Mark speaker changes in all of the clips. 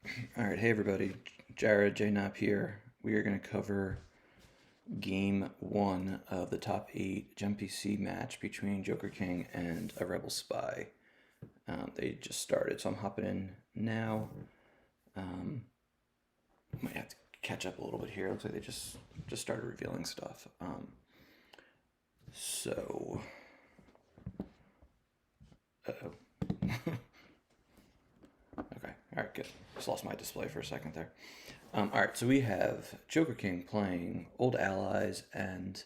Speaker 1: All right, hey everybody, Jared J Knapp here. We are going to cover game one of the top eight GEMPC match between Joker King and a Rebel Spy. They just started, so I'm hopping in now. Um, Might have to catch up a little bit here. Looks like they just started revealing stuff. So, uh-oh. Okay, all right, good. Just lost my display for a second there. All right, so we have Joker King playing Old Allies and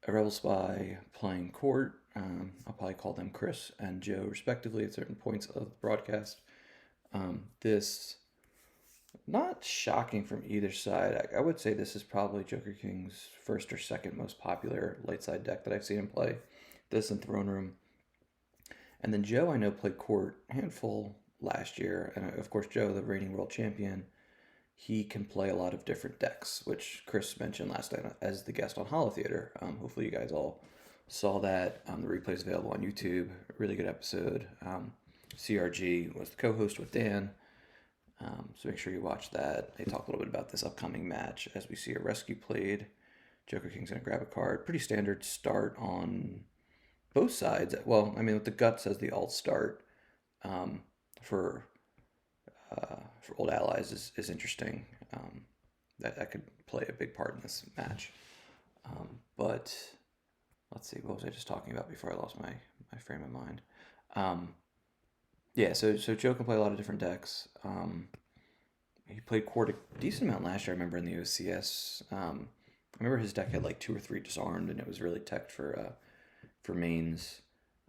Speaker 1: a Rebel Spy playing Court. I'll probably call them Chris and Joe respectively at certain points of the broadcast. This not shocking from either side. I would say this is probably Joker King's first or second most popular light side deck that I've seen him play. This and Throne Room. And then Joe, I know, played Court a handful last year. And of course, Joe, the reigning world champion, he can play a lot of different decks, which Chris mentioned last night as the guest on Hollow Theater. Hopefully, you guys all saw that. The replay is available on YouTube. Really good episode. CRG was the co host with Dan. So make sure you watch that. They talk a little bit about this upcoming match as we see a rescue played. Joker King's going to grab a card. Pretty standard start on both sides. Well, I mean, with the Guts as the alt start um, for for Old Allies is interesting. That could play a big part in this match. But let's see, what was I just talking about before I lost my frame of mind? Um, yeah, so Joe can play a lot of different decks. He played Court a decent amount last year. I remember in the OCS. I remember his deck had like two or three disarmed, and it was really teched for mains.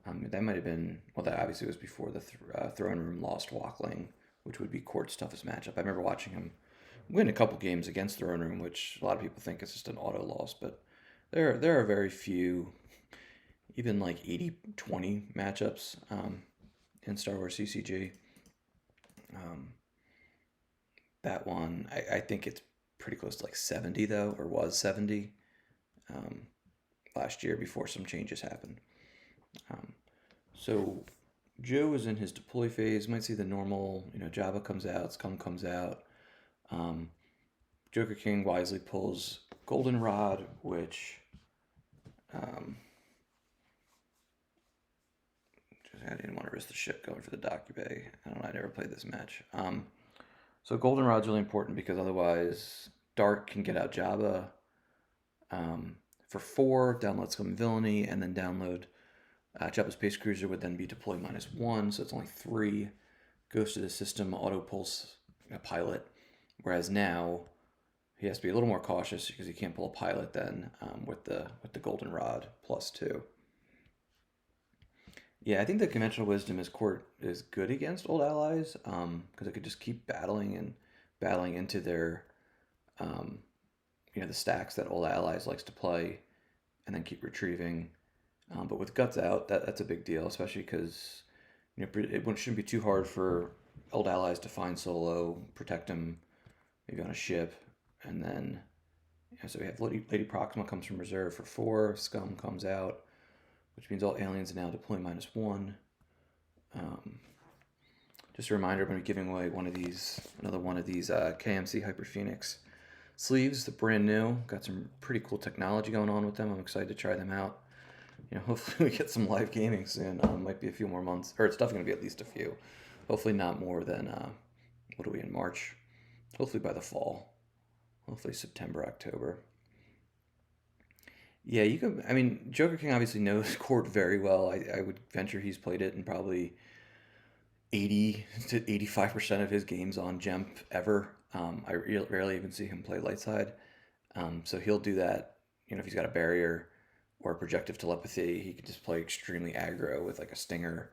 Speaker 1: That might have been, well, that obviously was before the Throne Room lost Walkling, which would be Court's toughest matchup. I remember watching him win a couple games against Throne Room, which a lot of people think is just an auto loss, but there are very few, even like 80-20 matchups in Star Wars CCG. Um, that one, I think it's pretty close to like 70 though, or was 70 um, last year before some changes happened. Um, so Joe is in his deploy phase. Might see the normal, Jabba comes out, Scum comes out. Um, Joker King wisely pulls Goldenrod, which um, I didn't want to risk the ship going for the Docubay. I don't know. I never played this match. So Goldenrod's really important because otherwise Dark can get out Jabba for 4, download Scum Villainy, and then download Jabba's Space Cruiser would then be deploy -1, so it's only 3. Goes to the system, auto pulse a pilot. Whereas now he has to be a little more cautious because he can't pull a pilot then with the Goldenrod +2. Yeah, I think the conventional wisdom is Court is good against Old Allies because it could just keep battling and battling into their um, the stacks that Old Allies likes to play, and then keep retrieving. But with Guts out, that's a big deal, especially because it shouldn't be too hard for Old Allies to find Solo, protect him, maybe on a ship, and then so we have Lady Proxima comes from reserve for 4, Scum comes out, which means all aliens now deploy -1. Um, just a reminder, I'm going to be giving away another one of these KMC Hyper Phoenix sleeves, the brand new. Got some pretty cool technology going on with them. I'm excited to try them out. Hopefully we get some live gaming soon. Might be a few more months, or it's definitely going to be at least a few. Hopefully not more than, what are we in, March? Hopefully by the fall. Hopefully September, October. Yeah, you could. I mean, Joker King obviously knows Court very well. I would venture he's played it in probably 80 to 85% of his games on Gemp ever. I rarely even see him play light side. So he'll do that. If he's got a barrier or projective telepathy, he could just play extremely aggro with like a stinger.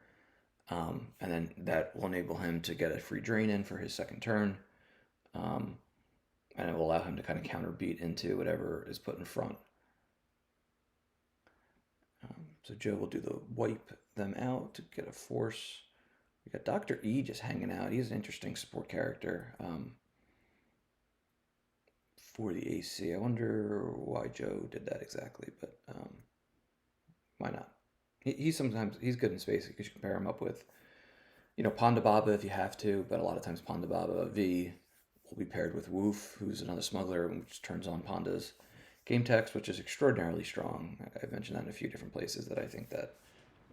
Speaker 1: And then that will enable him to get a free drain in for his second turn. Um, and it will allow him to kind of counter beat into whatever is put in front. So Joe will do the wipe them out to get a force. We got Dr. E just hanging out. He's an interesting support character for the AC. I wonder why Joe did that exactly, but why not? He's good in space because you can pair him up with Ponda Baba if you have to, but a lot of times Ponda Baba V will be paired with Woof, who's another smuggler, which turns on Ponda's game text, which is extraordinarily strong. I've mentioned that in a few different places that I think that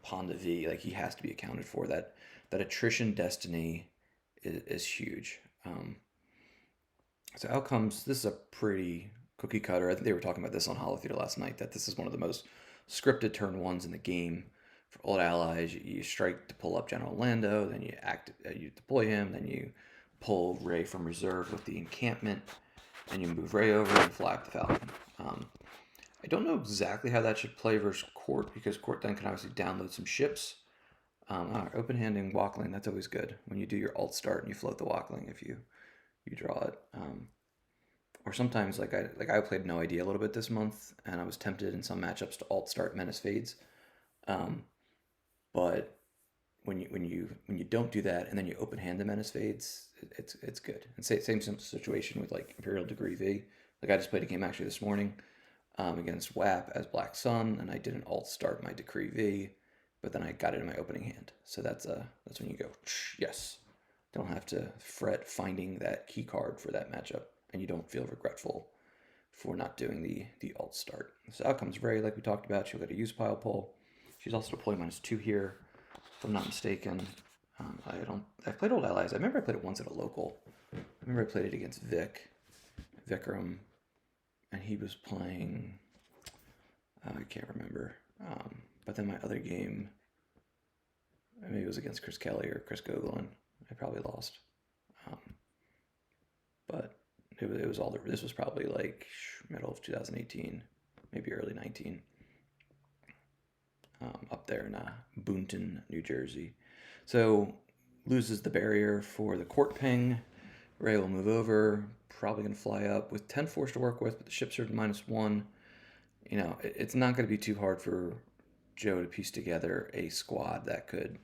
Speaker 1: Ponda V, like he has to be accounted for. That attrition destiny is huge. So outcomes. This is a pretty cookie cutter. I think they were talking about this on Hollow Theater last night. That this is one of the most scripted turn ones in the game. For old allies, you strike to pull up General Lando, then you deploy him, then you pull Ray from reserve with the encampment, and you move Ray over and fly up the Falcon. I don't know exactly how that should play versus Court, because Court then can obviously download some ships. Open handing Walkling, that's always good. When you do your alt start and you float the Walkling if you draw it. Or sometimes I played No Idea a little bit this month, and I was tempted in some matchups to alt start Menace Fades. But when you don't do that and then you open hand the Menace Fades, it's good. And same situation with like Imperial Degree V. Like I just played a game actually this morning against WAP as Black Sun, and I didn't alt start my Decree V, but then I got it in my opening hand. So that's when you go, yes. Don't have to fret finding that key card for that matchup, and you don't feel regretful for not doing the alt start. So outcomes Ray, like we talked about, she'll get a use pile pull. She's also deployed -2 here, if I'm not mistaken. I played Old Allies. I remember I played it once at a local. I remember I played it against Vikram, and he was playing. I can't remember. But then my other game, maybe it was against Chris Kelly or Chris Gogolin. I probably lost. But it was all. This was probably like middle of 2018, maybe early 19. Up there in Boonton, New Jersey. So loses the barrier for the Court ping. Ray will move over. Probably going to fly up with 10 force to work with, but the ships are -1. It's not going to be too hard for Joe to piece together a squad that could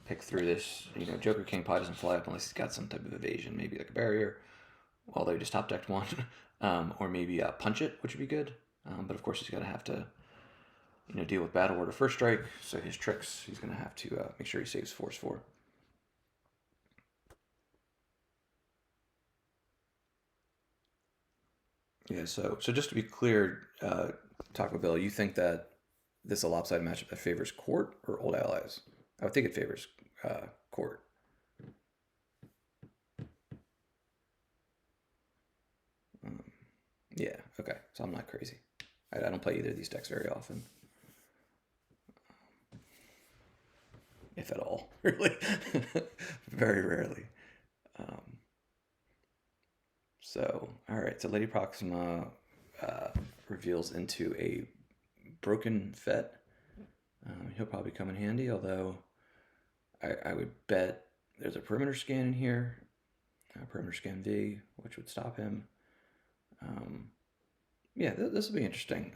Speaker 1: pick through this. Joker King probably doesn't fly up unless he's got some type of evasion, maybe like a barrier, although he just top decked one, or maybe punch it, which would be good. But of course he's going to have to, deal with battle order first strike. So his tricks, he's going to have to make sure he saves force 4. Yeah. So just to be clear, Taco Bell, you think that this is a lopsided matchup that favors Court or Old Allies? I would think it favors Court. Yeah, okay. So I'm not crazy. I don't play either of these decks very often. If at all, really. Very rarely. All right. So Lady Proxima reveals into a broken Fett. He'll probably come in handy, although I would bet there's a perimeter scan in here, a perimeter scan V, which would stop him. Yeah, this will be interesting.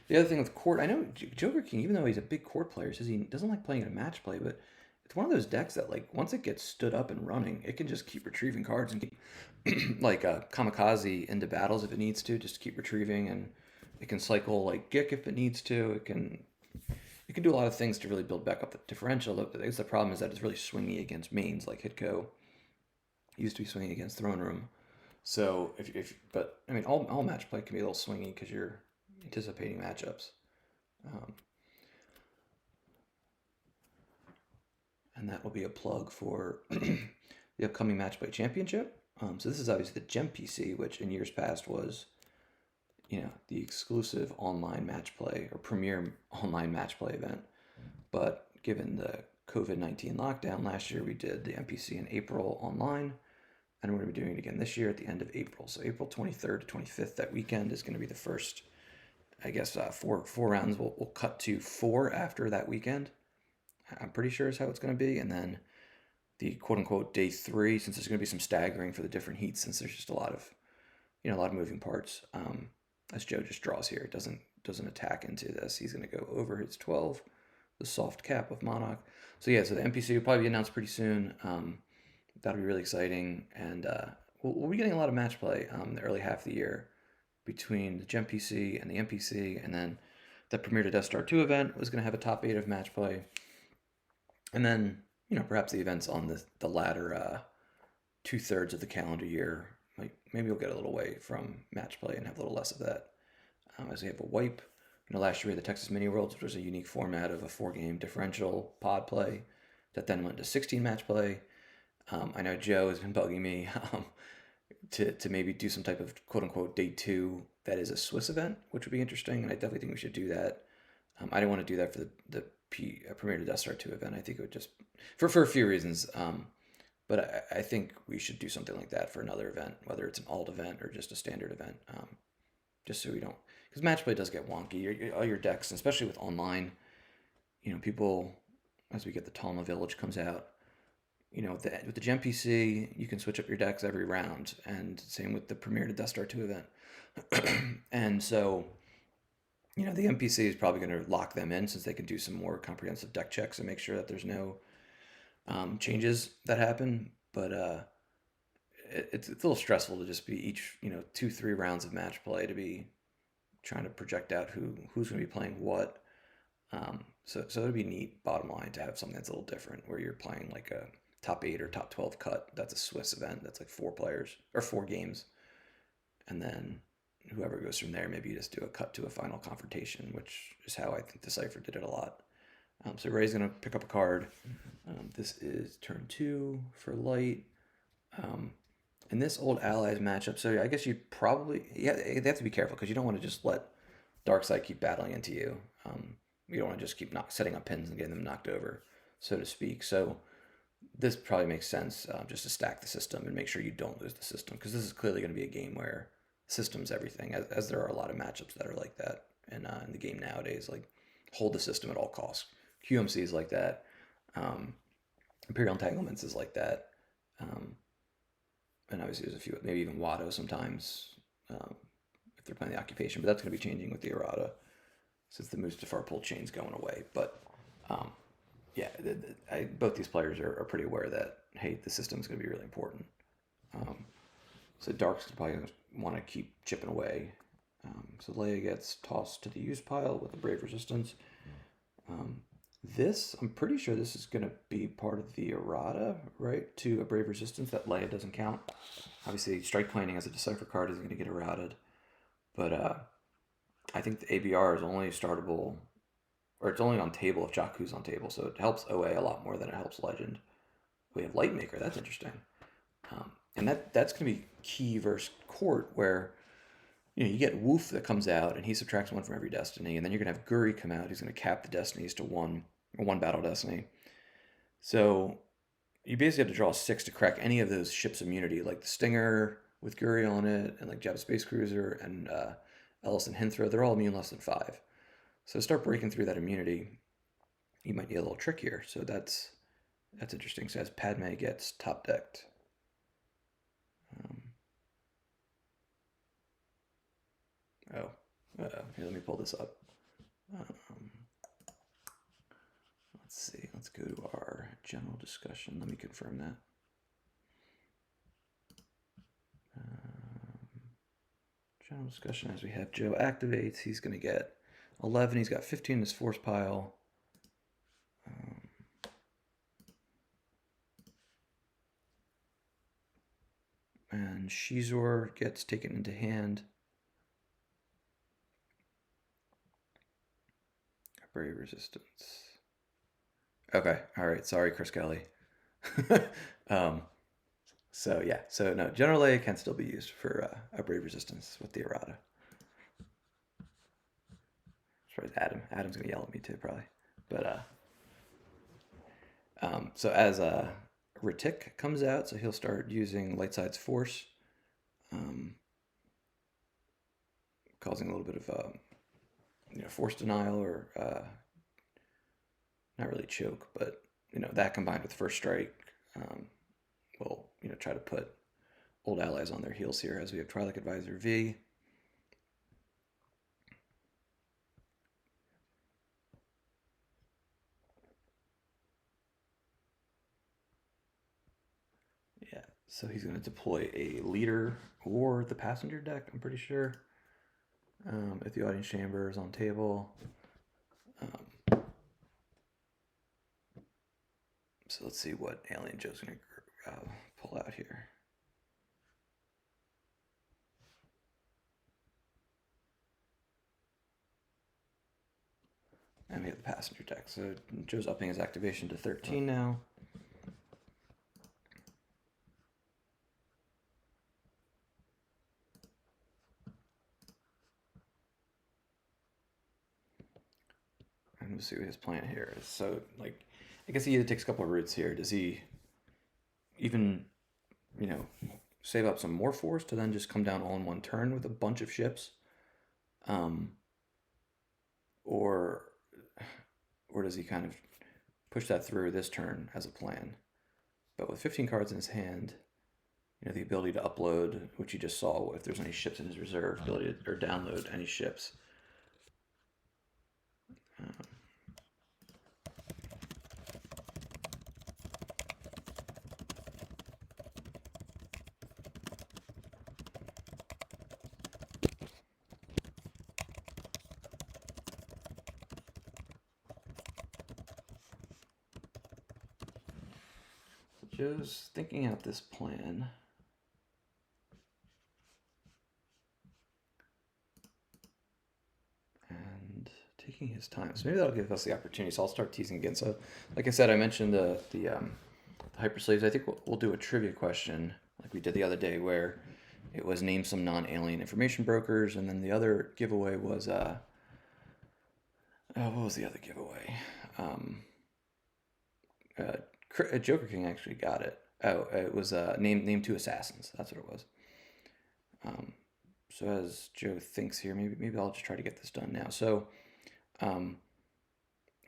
Speaker 1: The other thing with Court, I know Joker King, even though he's a big Court player, says he doesn't like playing in a match play, but it's one of those decks that, like, once it gets stood up and running, it can just keep retrieving cards and keep, like, Kamikaze into battles if it needs to, just keep retrieving, and it can cycle, like, Gick if it needs to. It can do a lot of things to really build back up the differential. I guess the problem is that it's really swingy against mains, like Hitko used to be swinging against Throne Room. So but I mean, all match play can be a little swingy because you're anticipating matchups, and that will be a plug for the upcoming match play championship. So this is obviously the GEMPC, which in years past was, the exclusive online match play or premier online match play event. But given the COVID-19 lockdown last year, we did the MPC in April online. And we're going to be doing it again this year at the end of April. So April 23rd to 25th, that weekend is going to be the first, I guess, four rounds. We'll cut to 4 after that weekend. I'm pretty sure is how it's going to be. And then the quote-unquote day 3, since there's going to be some staggering for the different heats, since there's just a lot of moving parts. As Joe just draws here, it doesn't attack into this. He's going to go over his 12, the soft cap of Monarch. So yeah, so the MPC will probably be announced pretty soon. That'll be really exciting, and we'll be getting a lot of match play in the early half of the year between the GEMPC and the MPC, and then the Premier to Death Star 2 event was going to have a top 8 of match play. And then perhaps the events on the latter 2/3 of the calendar year, like maybe we'll get a little away from match play and have a little less of that. As we have a wipe, last year we had the Texas Mini Worlds, which was a unique format of a 4-game differential pod play that then went to 16 match play. I know Joe has been bugging me to maybe do some type of quote unquote day 2 that is a Swiss event, which would be interesting, and I definitely think we should do that. I didn't want to do that for the Premier to Death Star 2 event. I think it would just, for a few reasons, but I think we should do something like that for another event, whether it's an alt event or just a standard event, just so we don't, because match play does get wonky. All your decks, especially with online, people, as we get the Talma Village comes out, with the GEMPC, you can switch up your decks every round, and same with the Premier to Death Star 2 event. And so, the NPC is probably going to lock them in since they can do some more comprehensive deck checks and make sure that there's no changes that happen. But it's a little stressful to just be each 2-3 rounds of match play to be trying to project out who's going to be playing what. So it'd be neat, bottom line, to have something that's a little different, where you're playing like a top 8 or top 12 cut. That's a Swiss event. That's like 4 players or 4 games, and then whoever goes from there, maybe you just do a cut to a final confrontation, which is how I think Decipher did it a lot. So Ray's going to pick up a card. This is turn 2 for light. In this Old Allies matchup, so I guess you have to be careful because you don't want to just let Darkside keep battling into you. You don't want to just keep setting up pins and getting them knocked over, so to speak. So this probably makes sense, just to stack the system and make sure you don't lose the system, because this is clearly going to be a game where system's everything, as there are a lot of matchups that are like that in the game nowadays. Like, hold the system at all costs. QMC is like that. Imperial Entanglements is like that. And obviously there's a few, maybe even Watto sometimes, if they're playing the Occupation, but that's going to be changing with the errata since the Mustafar pull chain's going away. But yeah, both these players are pretty aware that, hey, the system's going to be really important. So Dark's probably going to want to keep chipping away. So Leia gets tossed to the use pile with the Brave Resistance. This, I'm pretty sure this is going to be part of the errata, right? To a Brave Resistance, that Leia doesn't count. Obviously, Strike Planning as a Decipher card isn't going to get errated. But I think the ABR is only startable, or it's only on table if Jakku's on table. So it helps OA a lot more than it helps Legend. We have Lightmaker, that's interesting. And that's going to be key versus Court, where you get Woof that comes out and he subtracts 1 from every destiny, and then you're going to have Guri come out. He's going to cap the destinies to 1, or 1 battle destiny. So you basically have to draw 6 to crack any of those ships' immunity, like the Stinger with Guri on it, and like Jabba Space Cruiser and Ellis and Hinthra. They're all immune less than 5. So to start breaking through that immunity, you might need a little trickier. So that's interesting. So as Padme gets top decked. Here, let me pull this up. Let's see. Let's go to our general discussion. Let me confirm that. General discussion, as we have Joe activates, he's going to get 11. He's got 15 in his force pile. And Shizor gets taken into hand. Brave Resistance. Okay, all right. Sorry, Chris Kelly. So yeah, so no, General A can still be used for a Brave Resistance with the errata. Sorry, Adam's gonna yell at me too, probably. But so as Ritik comes out, so he'll start using Lightside's Force, causing a little bit of force denial, or not really choke, but that combined with First Strike will try to put Old Allies on their heels here, as we have Twi'lek Advisor V. Yeah, so he's going to deploy a leader or the passenger deck, I'm pretty sure, if the audience chamber is on table. So let's see what Alien Joe's going to pull out here. And we have the passenger deck. So Joe's upping his activation to 13 now. And we'll see what his plan here is. So, like, I guess he either takes a couple of routes here. Does he even, save up some more force to then just come down all in one turn with a bunch of ships? Or does he kind of push that through this turn as a plan? But with 15 cards in his hand, the ability to upload, which you just saw, if there's any ships in his reserve, ability to, or download any ships. Joe's thinking out this plan. And taking his time. So maybe that'll give us the opportunity. So I'll start teasing again. So like I said, I mentioned the hyperslaves. I think we'll do a trivia question like we did the other day where it was name some non-alien information brokers, and then the other giveaway was what was the other giveaway? jokerking actually got it. Oh, it was name two assassins. That's what it was. So as Joe thinks here, maybe I'll just try to get this done now. So,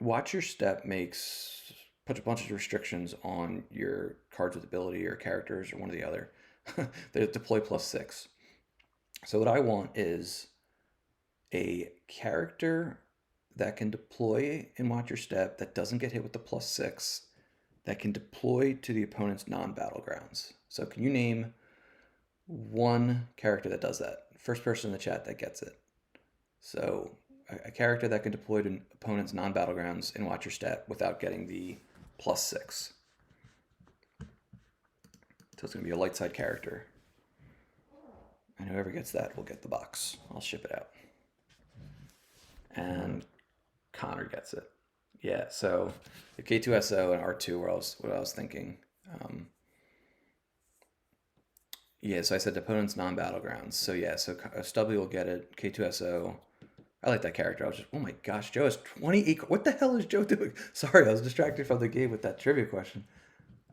Speaker 1: watch your step puts a bunch of restrictions on your cards with ability or characters or one or the other. They deploy +6. So what I want is a character that can deploy in Watch Your Step that doesn't get hit with the +6, that can deploy to the opponent's non-battlegrounds. So can you name one character that does that? First person in the chat that gets it. So a character that can deploy to opponent's non-battlegrounds in Watch Your Step without getting the +6. So it's going to be a light side character. And whoever gets that will get the box. I'll ship it out. And Connor gets it. Yeah, so the K2SO and R2 were what I was thinking. Yeah, so I said opponent's non-battlegrounds. So yeah, so Stubby will get it. K2SO. I like that character. I was just, oh my gosh, Joe has 28. What the hell is Joe doing? Sorry, I was distracted from the game with that trivia question.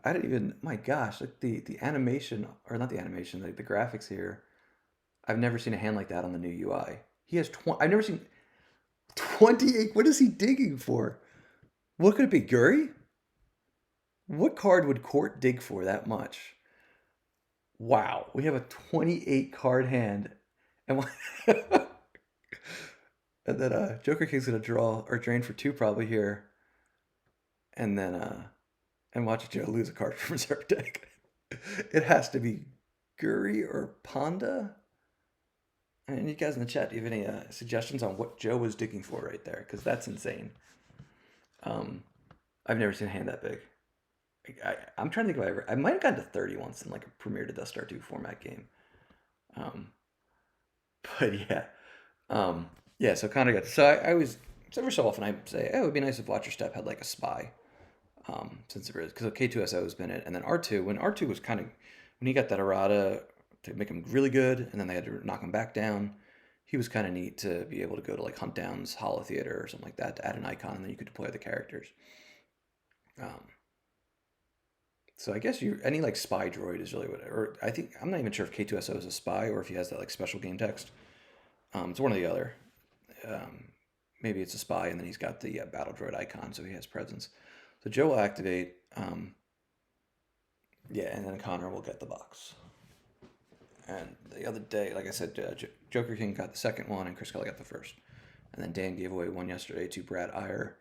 Speaker 1: I didn't even, my gosh, like the animation, or not the animation, the graphics here. I've never seen a hand like that on the new UI. He has I've never seen 28. What is he digging for? What could it be, Guri? What card would Court dig for that much? Wow, we have a 28 card hand. And and then Joker King's gonna draw or drain for 2 probably here. And then and watch Joe lose a card from reserve deck. It has to be Guri or Panda. And you guys in the chat, do you have any suggestions on what Joe was digging for right there? Because that's insane. I've never seen a hand that big. I'm trying to think if I might have gotten to 30 once in like a Premier to Death Star 2 format game. But yeah. Yeah, so Connor got so I always, every so often I say, oh, it would be nice if Watch Your Step had like a spy. Since there is, because K2SO has been it. And then R2, when R2 was when he got that errata to make him really good, and then they had to knock him back down, he was kind of neat to be able to go to like Hunt Down's Holo Theater or something like that to add an icon, and then you could deploy the characters. So I guess any like spy droid is really what, or I think, I'm not even sure if K2SO is a spy or if he has that like special game text. It's one or the other. Maybe it's a spy, and then he's got the battle droid icon, so he has presence. So Joe will activate, yeah, and then Connor will get the box. And the other day, like I said, Joker King got the second one, and Chris Kelly got the first. And then Dan gave away one yesterday to Brad Iyer.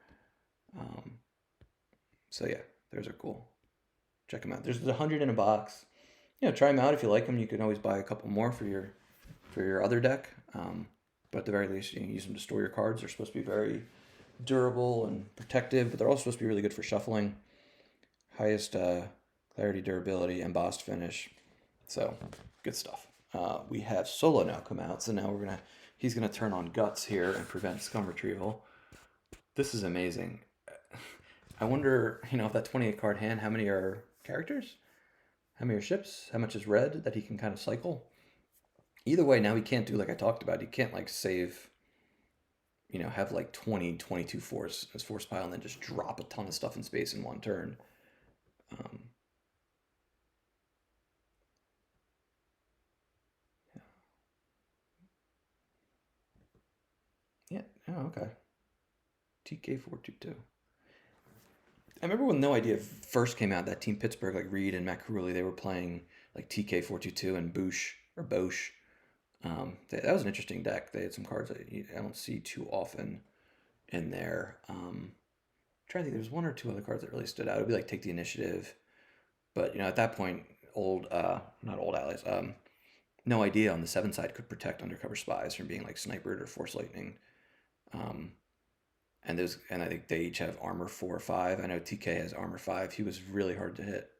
Speaker 1: So yeah, those are cool. Check them out. There's 100 in a box. Try them out if you like them. You can always buy a couple more for your other deck. But at the very least, you can use them to store your cards. They're supposed to be very durable and protective, but they're also supposed to be really good for shuffling. highest clarity, durability, embossed finish. So good stuff. We have Solo now come out, so now he's gonna turn on Guts here and prevent scum retrieval. This is amazing. I wonder, if that 28 card hand, how many are characters? How many are ships? How much is red that he can kind of cycle? Either way, now he can't do like I talked about. He can't like save, have like 20, 22 force as force pile and then just drop a ton of stuff in space in one turn. Um, yeah. Oh, okay. TK422. I remember when No Idea first came out, that Team Pittsburgh, like Reed and Matt Curley, they were playing like TK422 and Bosch. That was an interesting deck. They had some cards that I don't see too often in there. I'm trying to think, there's one or two other cards that really stood out. It would be like Take the Initiative. But, at that point, not old allies, No Idea on the 7 side could protect undercover spies from being like sniped or force lightning. Um, and I think they each have armor 4 or 5. I know TK has armor 5. He was really hard to hit.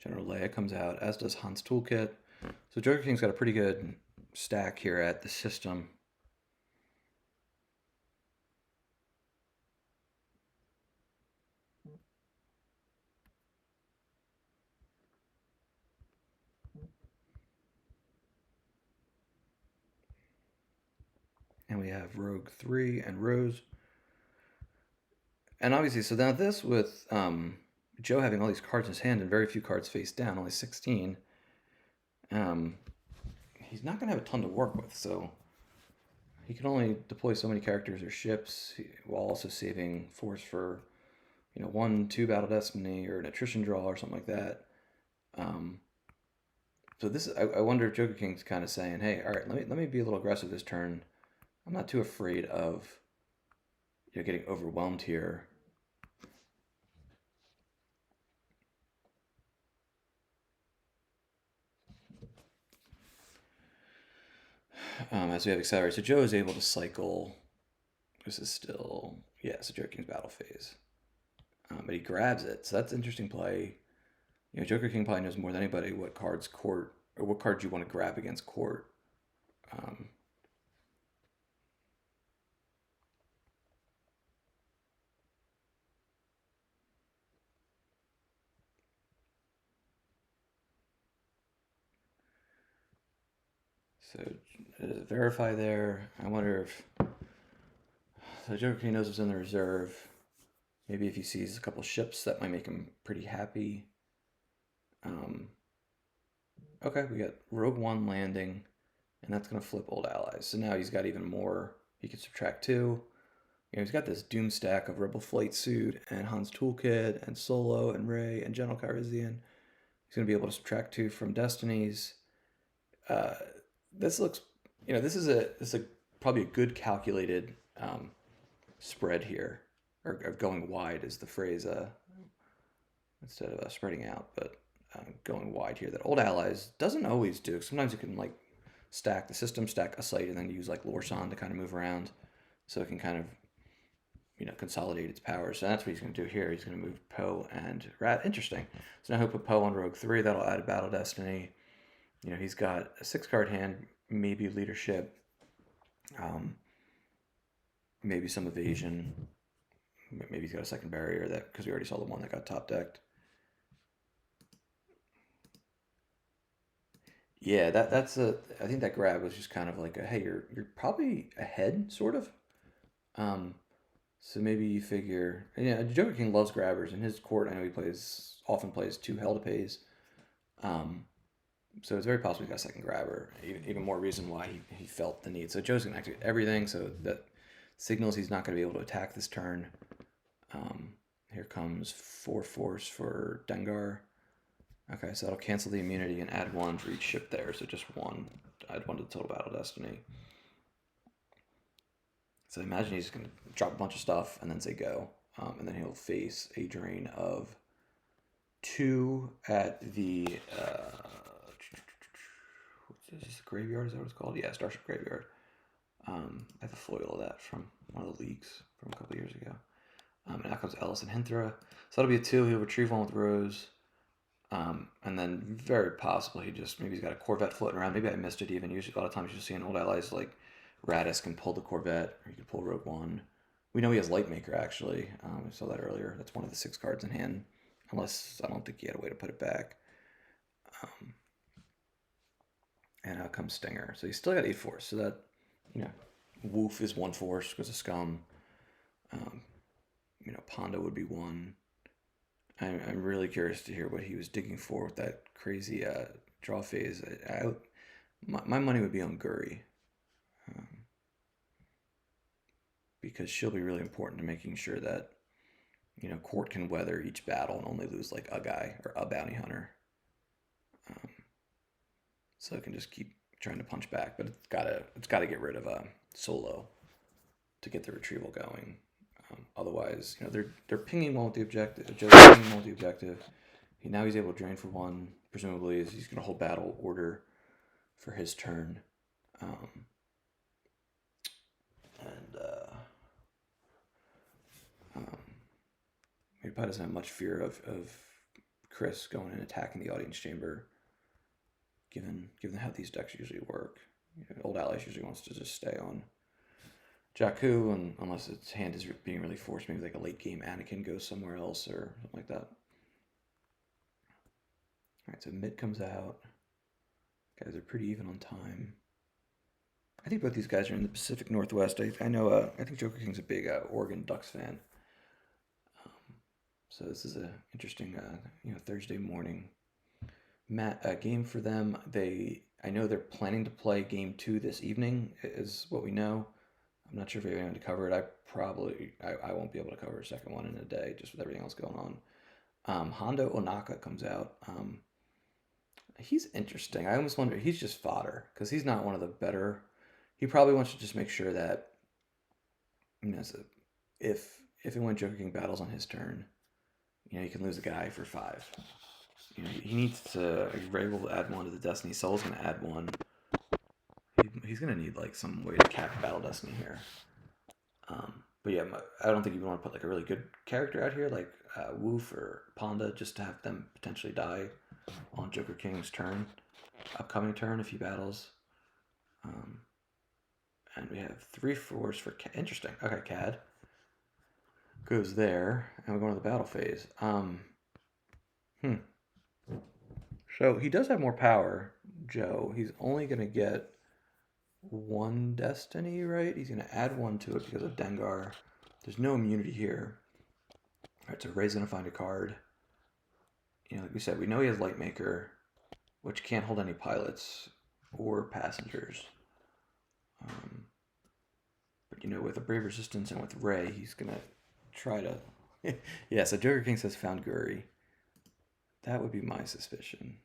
Speaker 1: General Leia comes out, as does Hans Toolkit. So Joker King's got a pretty good stack here at the system. And we have Rogue 3 and Rose. And obviously, so now this with Joe having all these cards in his hand and very few cards face down, only 16, he's not going to have a ton to work with. So he can only deploy so many characters or ships while also saving force for, 1-2 Battle Destiny or an attrition draw or something like that. So this, I wonder if Joker King's kind of saying, hey, all right, let me be a little aggressive this turn. I'm not too afraid of getting overwhelmed here. As we have Accelerate. So Joe is able to cycle. This is still, so Joker King's battle phase. But he grabs it. So that's an interesting play. Joker King probably knows more than anybody what cards court, or what cards you want to grab against court. So verify there. I wonder if so Joker King knows what's in the reserve. Maybe if he sees a couple ships, that might make him pretty happy. Okay, we got Rogue One landing, and that's going to flip old allies. So now he's got even more. He can subtract 2. He's got this Doom stack of Rebel Flight Suit and Hans Toolkit and Solo and Rey and General Calrissian. He's going to be able to subtract 2 from Destinies. This looks, this is a probably a good calculated spread here, or going wide is the phrase, instead of spreading out, but going wide here. That old allies doesn't always do. Sometimes you can like stack the system, stack a site, and then use like Lorsan to kind of move around, so it can kind of consolidate its power. So that's what he's going to do here. He's going to move Poe and Rat. Interesting. So now he'll put Poe on Rogue 3. That'll add a Battle Destiny. He's got a 6-card hand, maybe leadership, maybe some evasion. Maybe he's got a second barrier that because we already saw the one that got top decked. Yeah, I think that grab was just kind of like a, hey, you're probably ahead, sort of. So maybe you figure, Joker King loves grabbers. In his court, I know he often plays 2 Hell to Pays. So it's very possible he got a second grabber. Even more reason why he felt the need. So Joe's going to activate everything, so that signals he's not going to be able to attack this turn. Here comes 4 force for Dengar. Okay, so that'll cancel the immunity and add 1 for each ship there. So just 1. Add 1 to the total battle destiny. So imagine he's going to drop a bunch of stuff and then say go. And then he'll face a drain of 2 at the what's this, graveyard? Is that what it's called? Yeah, Starship Graveyard. I have a foil of that from one of the leaks from a couple years ago. And out comes Ellis and Hinthra. So that'll be a 2. He'll retrieve 1 with Rose. And then very possibly maybe he's got a Corvette floating around. Maybe I missed it even. Usually a lot of times you see in old allies like Radis can pull the Corvette, or you can pull Rogue One. We know he has Lightmaker actually. We saw that earlier. That's one of the 6 cards in hand. Unless I don't think he had a way to put it back. And out comes Stinger. So he's still got 8 force. So that, Woof is 1 force because of Scum. Ponda would be 1. I'm really curious to hear what he was digging for with that crazy draw phase. My money would be on Guri. Because she'll be really important to making sure that, Court can weather each battle and only lose like a guy or a bounty hunter. So it can just keep trying to punch back, but it's gotta get rid of Solo to get the retrieval going. Otherwise, they're pinging one with the objective. Joe's pinging one with the objective. Now he's able to drain for 1. Presumably, he's going to hold battle order for his turn. He probably doesn't have much fear of Chris going and attacking the audience chamber, given how these decks usually work. Old Allies usually wants to just stay on Jakku, and unless its hand is being really forced, maybe like a late game Anakin goes somewhere else or something like that. Alright, so Mitt comes out. Guys are pretty even on time. I think both these guys are in the Pacific Northwest. I know, I think Joker King's a big Oregon Ducks fan. So this is an interesting, Thursday morning game for them. I know they're planning to play game 2 this evening, is what we know. I'm not sure if we're going to cover it. I won't be able to cover a second one in a day, just with everything else going on. Hondo Onaka comes out. He's interesting. I almost wonder, he's just fodder, because he's not one of the better. He probably wants to just make sure that, if and when Joker King battles on his turn, he can lose a guy for 5. He needs to, if you're able to add 1 to the Destiny, Soul's going to add 1. He's going to need like some way to cap Battle Destiny here. But yeah, I don't think you want to put like a really good character out here like Woof or Ponda, just to have them potentially die on Joker King's upcoming turn if he battles. And we have 3 force for interesting. Okay, Cad goes there, and we're going to the battle phase. So he does have more power, Joe. He's only going to get 1 Destiny, right? He's going to add 1 to it because of Dengar. There's no immunity here. All right, so Ray's going to find a card. Like we said, we know he has Lightmaker, which can't hold any pilots or passengers. But with a Brave Resistance and with Ray, he's going to try to... Yeah, so Joker King says found Guri. That would be my suspicion.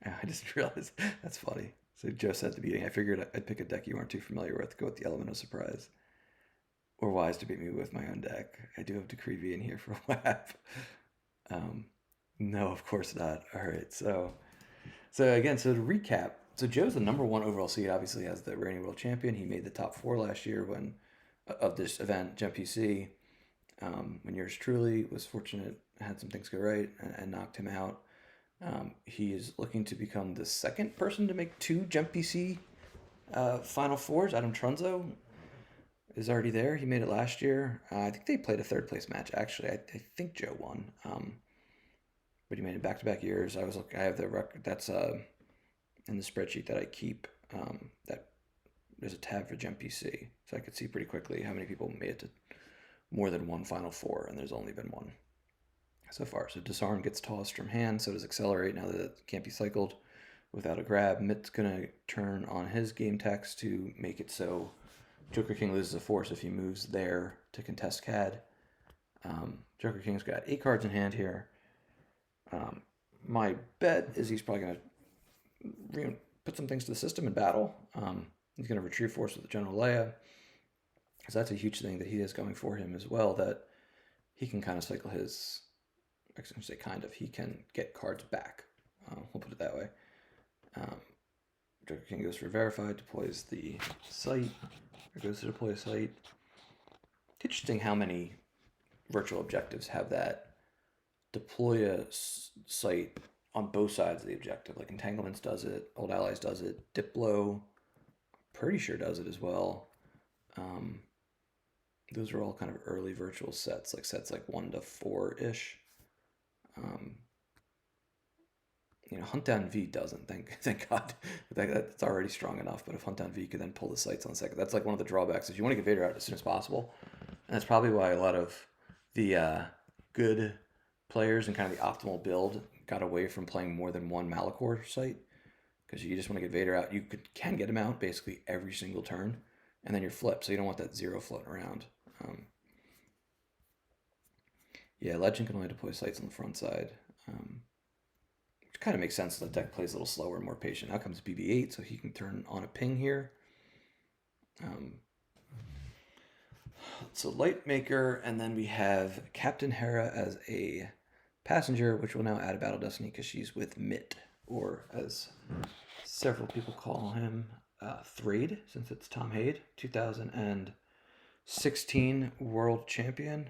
Speaker 1: I just realized, that's funny. So Joe said at the beginning, I figured I'd pick a deck you aren't too familiar with, go with the element of surprise. Or wise to beat me with my own deck. I do have Decree V in here for a WAP. No, of course not. All right, so again, so to recap, so Joe's the number 1 overall seed, obviously as the reigning world champion. He made the top 4 last year of this event, GEMPC. When yours truly was fortunate, had some things go right, and knocked him out. He is looking to become the 2nd person to make 2 GEMPC Final Fours. Adam Trunzo is already there. He made it last year. I think they played a 3rd place match, actually. I think Joe won. But he made it back-to-back years. I have the record. That's in the spreadsheet that I keep. That there's a tab for GEMPC, so I could see pretty quickly how many people made it to more than 1 Final Four, and there's only been 1 so far. So Disarm gets tossed from hand, so does Accelerate now that it can't be cycled without a grab. Mitt's going to turn on his game text to make it so Joker King loses a force if he moves there to contest Cad. Joker King's got 8 cards in hand here. My bet is he's probably going to put some things to the system in battle. He's going to retrieve force with the General Leia. So that's a huge thing that he has going for him as well, that he can kind of cycle his, I should say kind of, he can get cards back. We'll put it that way. Joker King goes for verified, deploys the site, or goes to deploy a site. It's interesting how many virtual objectives have that deploy a site on both sides of the objective. Like Entanglements does it, Old Allies does it, Diplo, pretty sure does it as well. Those are all kind of early virtual sets, like sets like 1 to 4-ish. Hunt Down V doesn't. Thank God. That's already strong enough. But if Hunt Down V could then pull the sights on the second, that's like one of the drawbacks. If you want to get Vader out as soon as possible, and that's probably why a lot of the good players and kind of the optimal build got away from playing more than one Malachor site, because you just want to get Vader out. You can get him out basically every single turn, and then you're flipped. So you don't want that 0 floating around. Yeah, Legend can only deploy sights on the front side. Which kind of makes sense. The deck plays a little slower and more patient. Now comes BB-8, so he can turn on a ping here. So Lightmaker, and then we have Captain Hera as a passenger, which will now add a Battle Destiny because she's with Mitt, or as several people call him, Thrade, since it's Tom Hade, 2016 World Champion.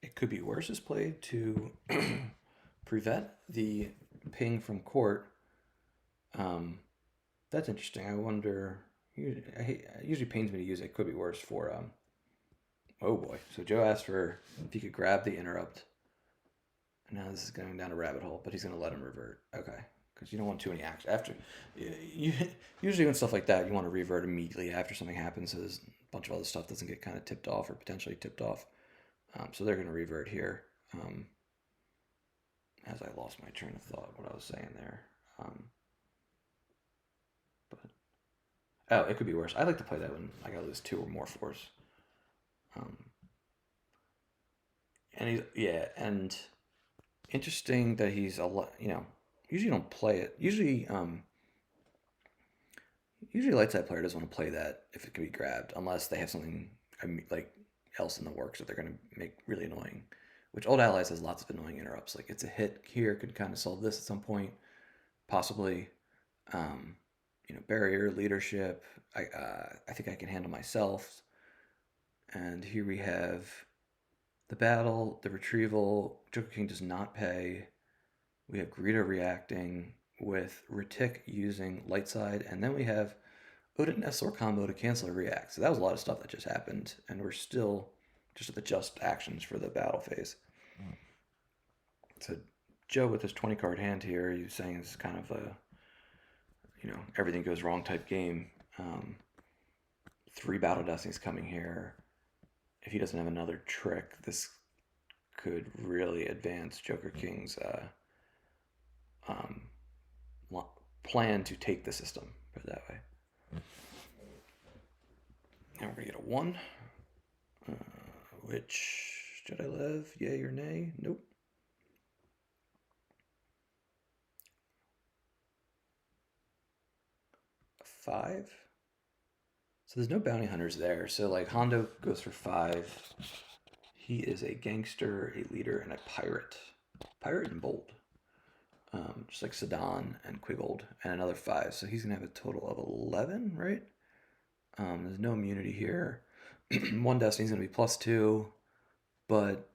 Speaker 1: It could be worse is played to prevent the ping from court. That's interesting. I wonder. It usually pains me to use it. It could be worse for. Oh boy! So Joe asked for if he could grab the interrupt. And now this is going down a rabbit hole, but he's going to let him revert. Okay, because you don't want too many actions after. Usually when stuff like that, you want to revert immediately after something happens, so there's a bunch of other stuff doesn't get kind of tipped off or potentially tipped off. So they're going to revert here. As I lost my train of thought, what I was saying there. It could be worse. I like to play that when I got to lose 2 or more force. And interesting that he's a lot. Usually you don't play it. Usually light side player doesn't want to play that if it can be grabbed, unless they have something like else in the works that they're going to make really annoying. Which Old Allies has lots of annoying interrupts. Like it's a hit here, could kind of solve this at some point, possibly. Barrier, leadership. I think I can handle myself. And here we have the battle, the retrieval. Joker King does not pay. We have Greedo reacting with Retic using light side, and then we have Odin Essor combo to cancel a react. So that was a lot of stuff that just happened, and we're still just at the just actions for the battle phase. So Joe with his 20 card hand here, he was saying it's kind of a everything goes wrong type game. 3 Battle Destinies coming here. If he doesn't have another trick, this could really advance Joker King's plan to take the system, put it that way. Now we're going to get a 1. Which, Jedi Lev, yay or nay? Nope. A 5. So there's no bounty hunters there. So like Hondo goes for 5. He is a gangster, a leader, and a pirate. Pirate and bold. Just like Sedan and Quiggold, and another 5. So he's going to have a total of 11, right? There's no immunity here. 1 Destiny's going to be +2, but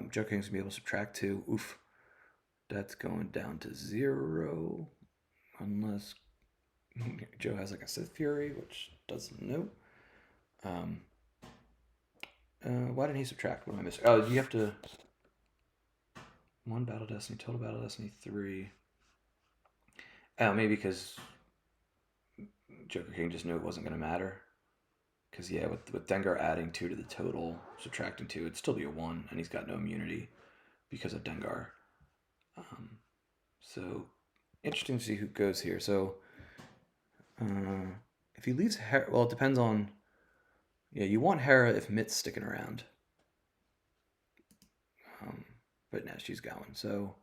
Speaker 1: Joker King's going to be able to subtract 2. Oof. That's going down to 0, unless Joe has like a Sith Fury, which doesn't know. Why didn't he subtract? What am I missing? Oh, you have to... 1 Battle Destiny, total Battle Destiny 3. Oh, maybe because Joker King just knew it wasn't going to matter. Because, yeah, with Dengar adding 2 to the total, subtracting 2, it'd still be a 1, and he's got no immunity because of Dengar. So, interesting to see who goes here. So, if he leaves... Well, it depends on Yeah, you want Hera if Mitt's sticking around. But now she's going. So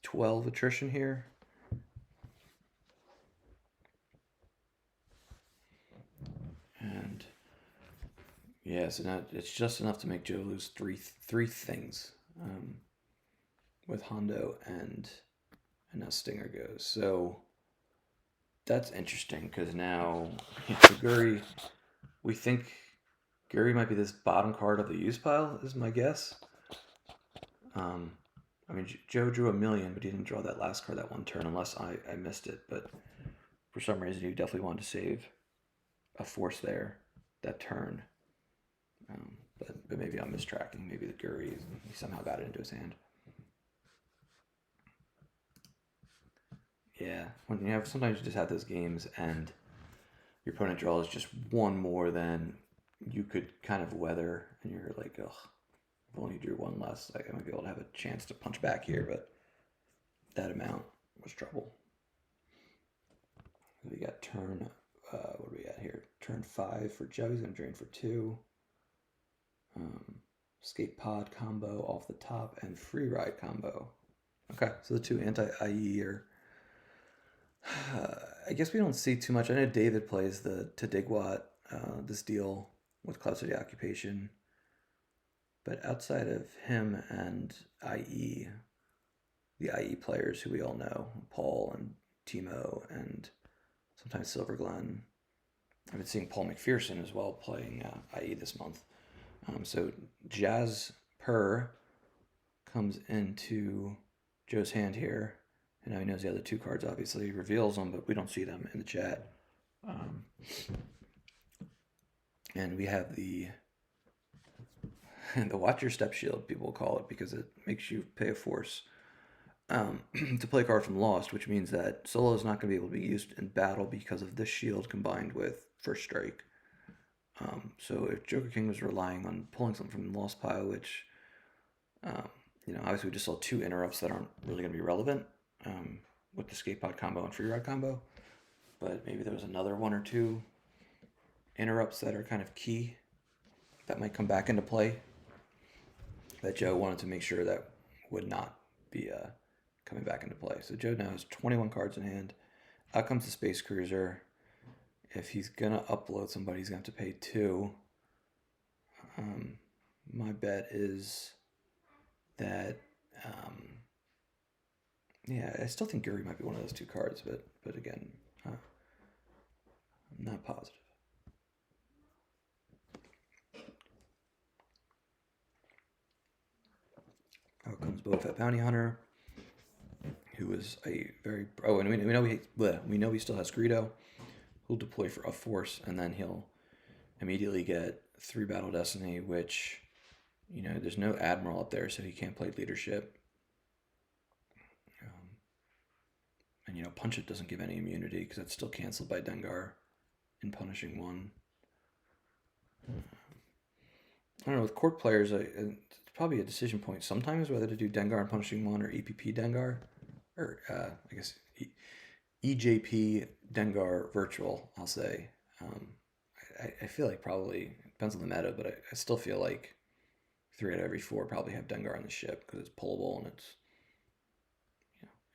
Speaker 1: 12 attrition here. And yeah, so now it's just enough to make Joe lose three things with Hondo and now Stinger goes. So that's interesting because now so Guri, we think Guri might be this bottom card of the use pile, is my guess. I mean, Joe drew a million, but he didn't draw that last card that one turn unless I missed it. But for some reason, he definitely wanted to save a force there that turn. But maybe I'm mistracking. Maybe the Guri, he somehow got it into his hand. Yeah, when you have, sometimes you just have those games and your opponent draws just one more than you could kind of weather, and you're like, ugh, if only you drew one less, like I might be able to have a chance to punch back here, but that amount was trouble. We got turn, what do we got here? Turn 5 for Joe, he's going to drain for 2. Skate pod combo off the top and free ride combo. Okay, so the two anti-IE are... I guess we don't see too much. I know David plays the Tadigwat, this deal with Cloud City Occupation. But outside of him and IE, the IE players who we all know, Paul and Timo and sometimes Silver Glen, I've been seeing Paul McPherson as well playing IE this month. So Jazz Per comes into Joe's hand here. And now he knows the other two cards, obviously. He reveals them, but we don't see them in the chat. And we have the Watch Your Step Shield, people call it, because it makes you pay a force to play a card from Lost, which means that Solo is not going to be able to be used in battle because of this shield combined with First Strike. So if Joker King was relying on pulling something from the Lost pile, which, obviously we just saw 2 interrupts that aren't really going to be relevant with the skate pod combo and free ride combo, but maybe there was another 1 or 2 interrupts that are kind of key that might come back into play that Joe wanted to make sure that would not be coming back into play. So Joe now has 21 cards in hand. Out comes the Space Cruiser. If he's going to upload somebody, he's going to have to pay 2. My bet is that, I still think Guri might be one of those 2 cards, but again, I'm not positive. Out comes Boba Fett Bounty Hunter, who is a very... Oh, and we know he still has Greedo. He'll deploy for a force, and then he'll immediately get 3 Battle Destiny, which, there's no Admiral up there, so he can't play leadership. And, Punch It doesn't give any immunity, because that's still canceled by Dengar in Punishing 1. I don't know, with court players, it's probably a decision point sometimes whether to do Dengar and Punishing 1 or EPP Dengar, or I guess EJP Dengar Virtual, I'll say. I feel like probably, it depends on the meta, but I still feel like 3 out of every 4 probably have Dengar on the ship because it's pullable and it's,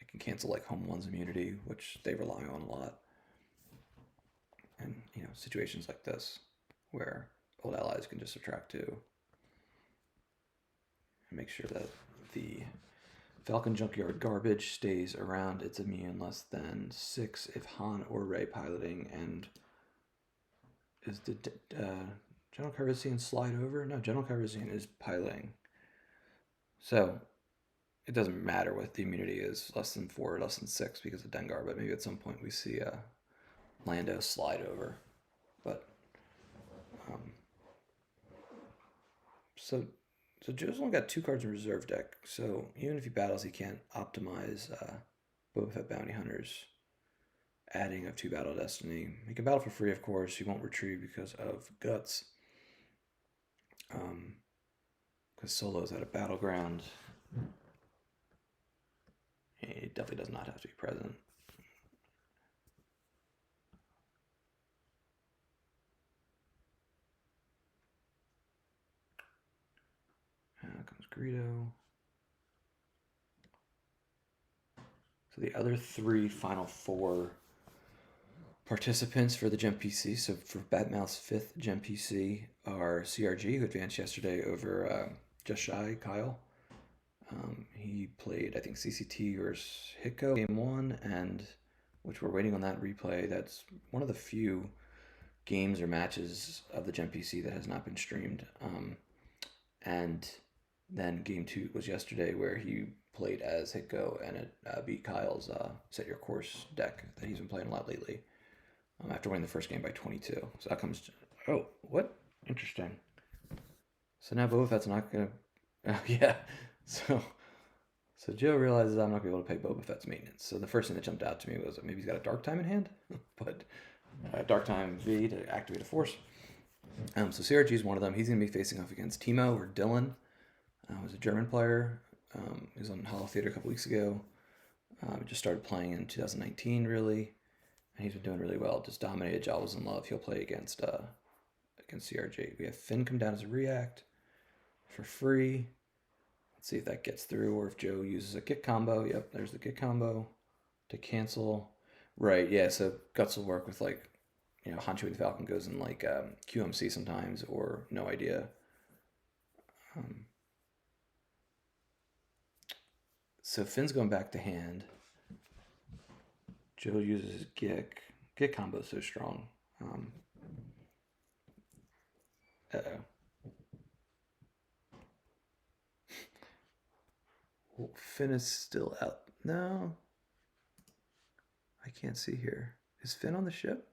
Speaker 1: it can cancel like Home One's immunity, which they rely on a lot. And, situations like this where old allies can just subtract 2 and make sure that the Falcon Junkyard Garbage stays around its immune less than 6 if Han or Rey piloting, and is the General Calrissian slide over? No, General Calrissian is piloting. So it doesn't matter what the immunity is, less than 4 or less than 6 because of Dengar, but maybe at some point we see Lando slide over. But so Joe's only got 2 cards in reserve deck, so even if he battles, he can't optimize Boba Fett Bounty Hunters adding of 2 Battle Destiny. He can battle for free, of course. He won't retrieve because of Guts. Because Solo's at a battleground. He definitely does not have to be present. Greedo. So the other three Final Four participants for the GEMPC, so for Batmouth's 5th GEMPC, are CRG, who advanced yesterday over just shy Kyle. He played, I think, CCT versus Hiko game 1, and which we're waiting on that replay. That's one of the few games or matches of the GEMPC that has not been streamed. And then game 2 was yesterday, where he played as Hiko and it beat Kyle's Set Your Course deck that he's been playing a lot lately. After winning the first game by 22. So that comes to, oh, what? Interesting. So now Boba Fett's not going to, oh, yeah. So Joe realizes I'm not going to be able to pay Boba Fett's maintenance. So the first thing that jumped out to me was maybe he's got a Dark Time in hand, but Dark Time V to activate a force. So CRG is one of them. He's going to be facing off against Timo or Dylan, who's a German player. He was on Hollow Theater a couple weeks ago. Just started playing in 2019, really. And he's been doing really well. Just dominated Jawas in Love. He'll play against CRG. We have Finn come down as a react for free. Let's see if that gets through, or if Joe uses a Git combo. Yep, there's the Git combo to cancel. Right, yeah, so Guts will work with, like, you know, Hancho and Falcon goes in, like, QMC sometimes, or no idea. So Finn's going back to hand. Joe uses his Gik. Gik combo is so strong. Uh-oh. Well, Finn is still out. No. I can't see here. Is Finn on the ship?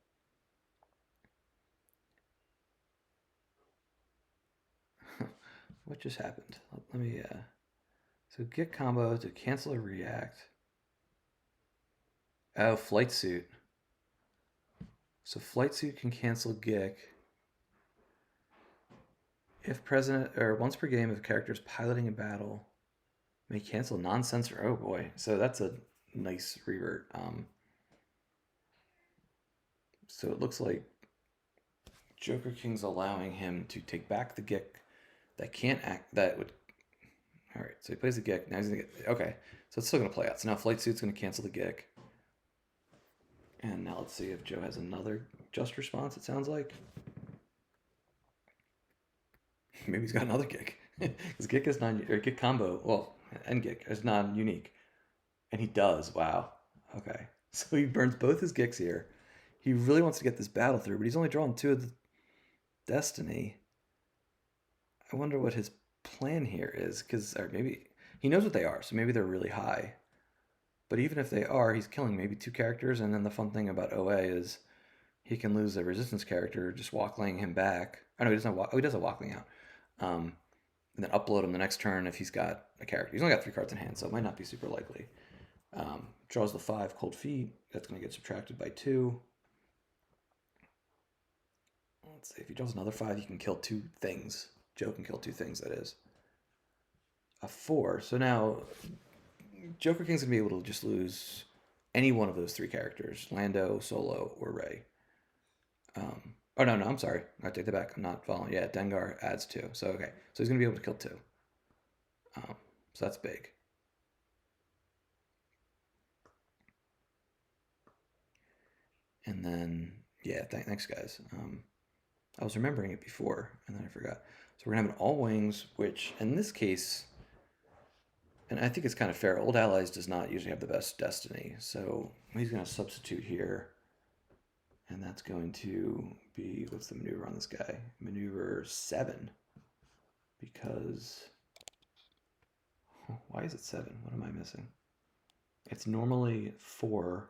Speaker 1: What just happened? Let me, so Gik combo to cancel a react. Oh, Flight Suit. So Flight Suit can cancel Gik if present, or once per game, if a character is piloting a battle, may cancel non-sensor. Oh boy, so that's a nice revert. So it looks like Joker King's allowing him to take back the Gik that can't act. That would. All right, so he plays the Gik. Now he's gonna get. Okay, so it's still gonna play out. So now Flight Suit's gonna cancel the Gik. And now let's see if Joe has another just response, it sounds like. Maybe he's got another Gik. Because Gik is Gik combo, well, and Gik is non-unique. And he does, wow. Okay. So he burns both his Giks here. He really wants to get this battle through, but he's only drawn 2 of the Destiny. I wonder what his plan here is, because, or maybe, he knows what they are, so maybe they're really high. But even if they are, he's killing maybe 2 characters, and then the fun thing about OA is he can lose a resistance character, just walklaying him back. Oh no, he doesn't have, he does have walklaying out. And then upload him the next turn if he's got a character. He's only got 3 cards in hand, so it might not be super likely. Draws the 5 Cold Feet. That's going to get subtracted by 2. Let's see, if he draws another 5, he can kill 2 things. Joe can kill 2 things, that is. A 4. So now Joker King's going to be able to just lose any one of those 3 characters. Lando, Solo, or Rey. Oh, no, I'm sorry. I take that back. I'm not following. Yeah, Dengar adds 2. So, okay. So he's going to be able to kill 2. So that's big. And then, yeah, thanks, guys. I was remembering it before, and then I forgot. So we're going to have an all wings, which, in this case, and I think it's kind of fair, Old Allies does not usually have the best Destiny. So he's going to substitute here. And that's going to be, what's the maneuver on this guy? Maneuver 7. Because, why is it 7? What am I missing? It's normally 4.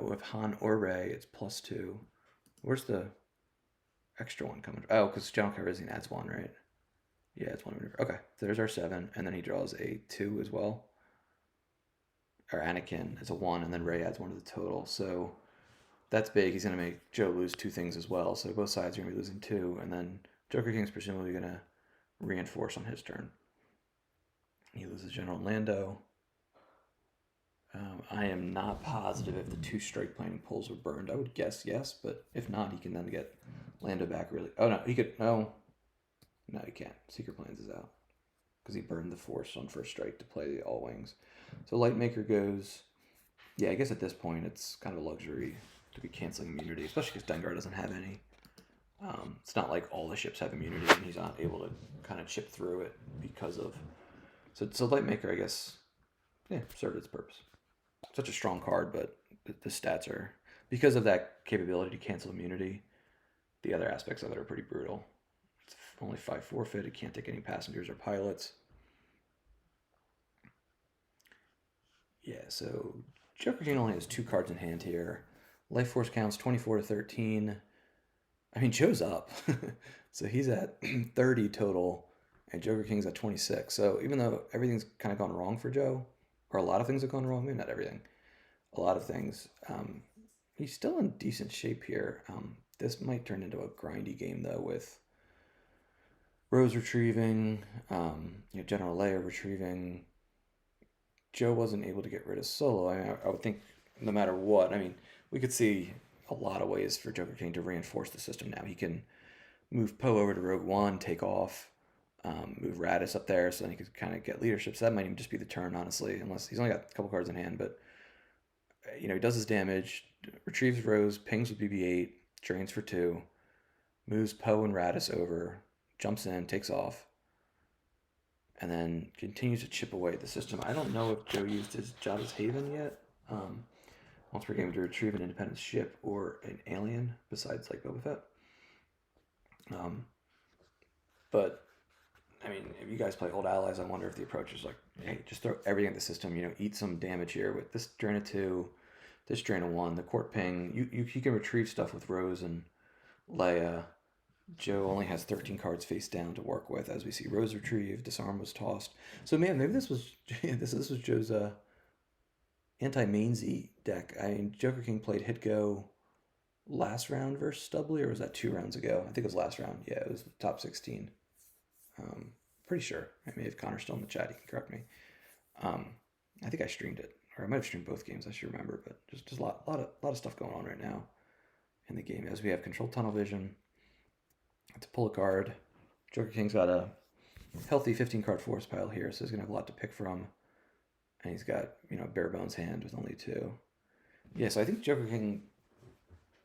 Speaker 1: With Han or Rey, it's +2. Where's the extra one coming? Oh, because General Calrissian adds 1, right? Yeah, it's 1 maneuver. Okay, so there's our 7, and then he draws a 2 as well. Or Anakin is a 1, and then Rey adds 1 to the total. So that's big. He's going to make Joe lose 2 things as well. So both sides are going to be losing 2, and then Joker King's presumably going to reinforce on his turn. He loses General Lando. I am not positive if the 2 strike planning pulls were burned. I would guess yes, but if not, he can then get Lando back really. Oh no, he could. No, no, he can't. Secret Plans is out because he burned the Force on first strike to play the all wings. So Lightmaker goes. Yeah, I guess at this point it's kind of a luxury to be canceling immunity, especially because Dengar doesn't have any. It's not like all the ships have immunity and he's not able to kind of chip through it because of. So Lightmaker, I guess, yeah, served its purpose. Such a strong card, but the stats are because of that capability to cancel immunity. The other aspects of it are pretty brutal. It's only 5 forfeit. It can't take any passengers or pilots. Yeah, so Joker King only has 2 cards in hand here. Life Force counts 24 to 13. I mean, Joe's up. So he's at 30 total, and Joker King's at 26. So even though everything's kind of gone wrong for Joe, or a lot of things have gone wrong, maybe not everything, a lot of things, he's still in decent shape here. This might turn into a grindy game, though, with Rose retrieving, General Leia retrieving. Joe wasn't able to get rid of Solo. I mean, I would think no matter what, I mean, we could see a lot of ways for Joker King to reinforce the system now. He can move Poe over to Rogue One, take off, move Radis up there so then he could kind of get leadership. So that might even just be the turn, honestly, unless he's only got a couple cards in hand. But, he does his damage, retrieves Rose, pings with BB-8, drains for 2, moves Poe and Radis over, jumps in, takes off, and then continues to chip away at the system. I don't know if Joe used his Jabba's Haven yet. Once per game to retrieve an independent ship or an alien besides like Boba Fett. But I mean, if you guys play Old Allies, I wonder if the approach is like, hey, just throw everything at the system. Eat some damage here with this drain of 2, this drain of 1, the court ping. You can retrieve stuff with Rose and Leia. Joe only has 13 cards face down to work with, as we see Rose retrieve, disarm was tossed. So man, maybe this was this was Joe's anti-mainsy deck. I mean, Joker King played Hit Go last round versus Stubbly, or was that 2 rounds ago? I think it was last round. Yeah, it was the top 16. Pretty sure. I mean, if Connor's still in the chat, he can correct me. I think I streamed it, or I might have streamed both games. I should remember, but just a lot of stuff going on right now in the game as we have controlled tunnel vision. To pull a card, Joker King's got a healthy 15 card force pile here, so he's gonna have a lot to pick from, and he's got bare bones hand with only 2. Yeah, so I think Joker King.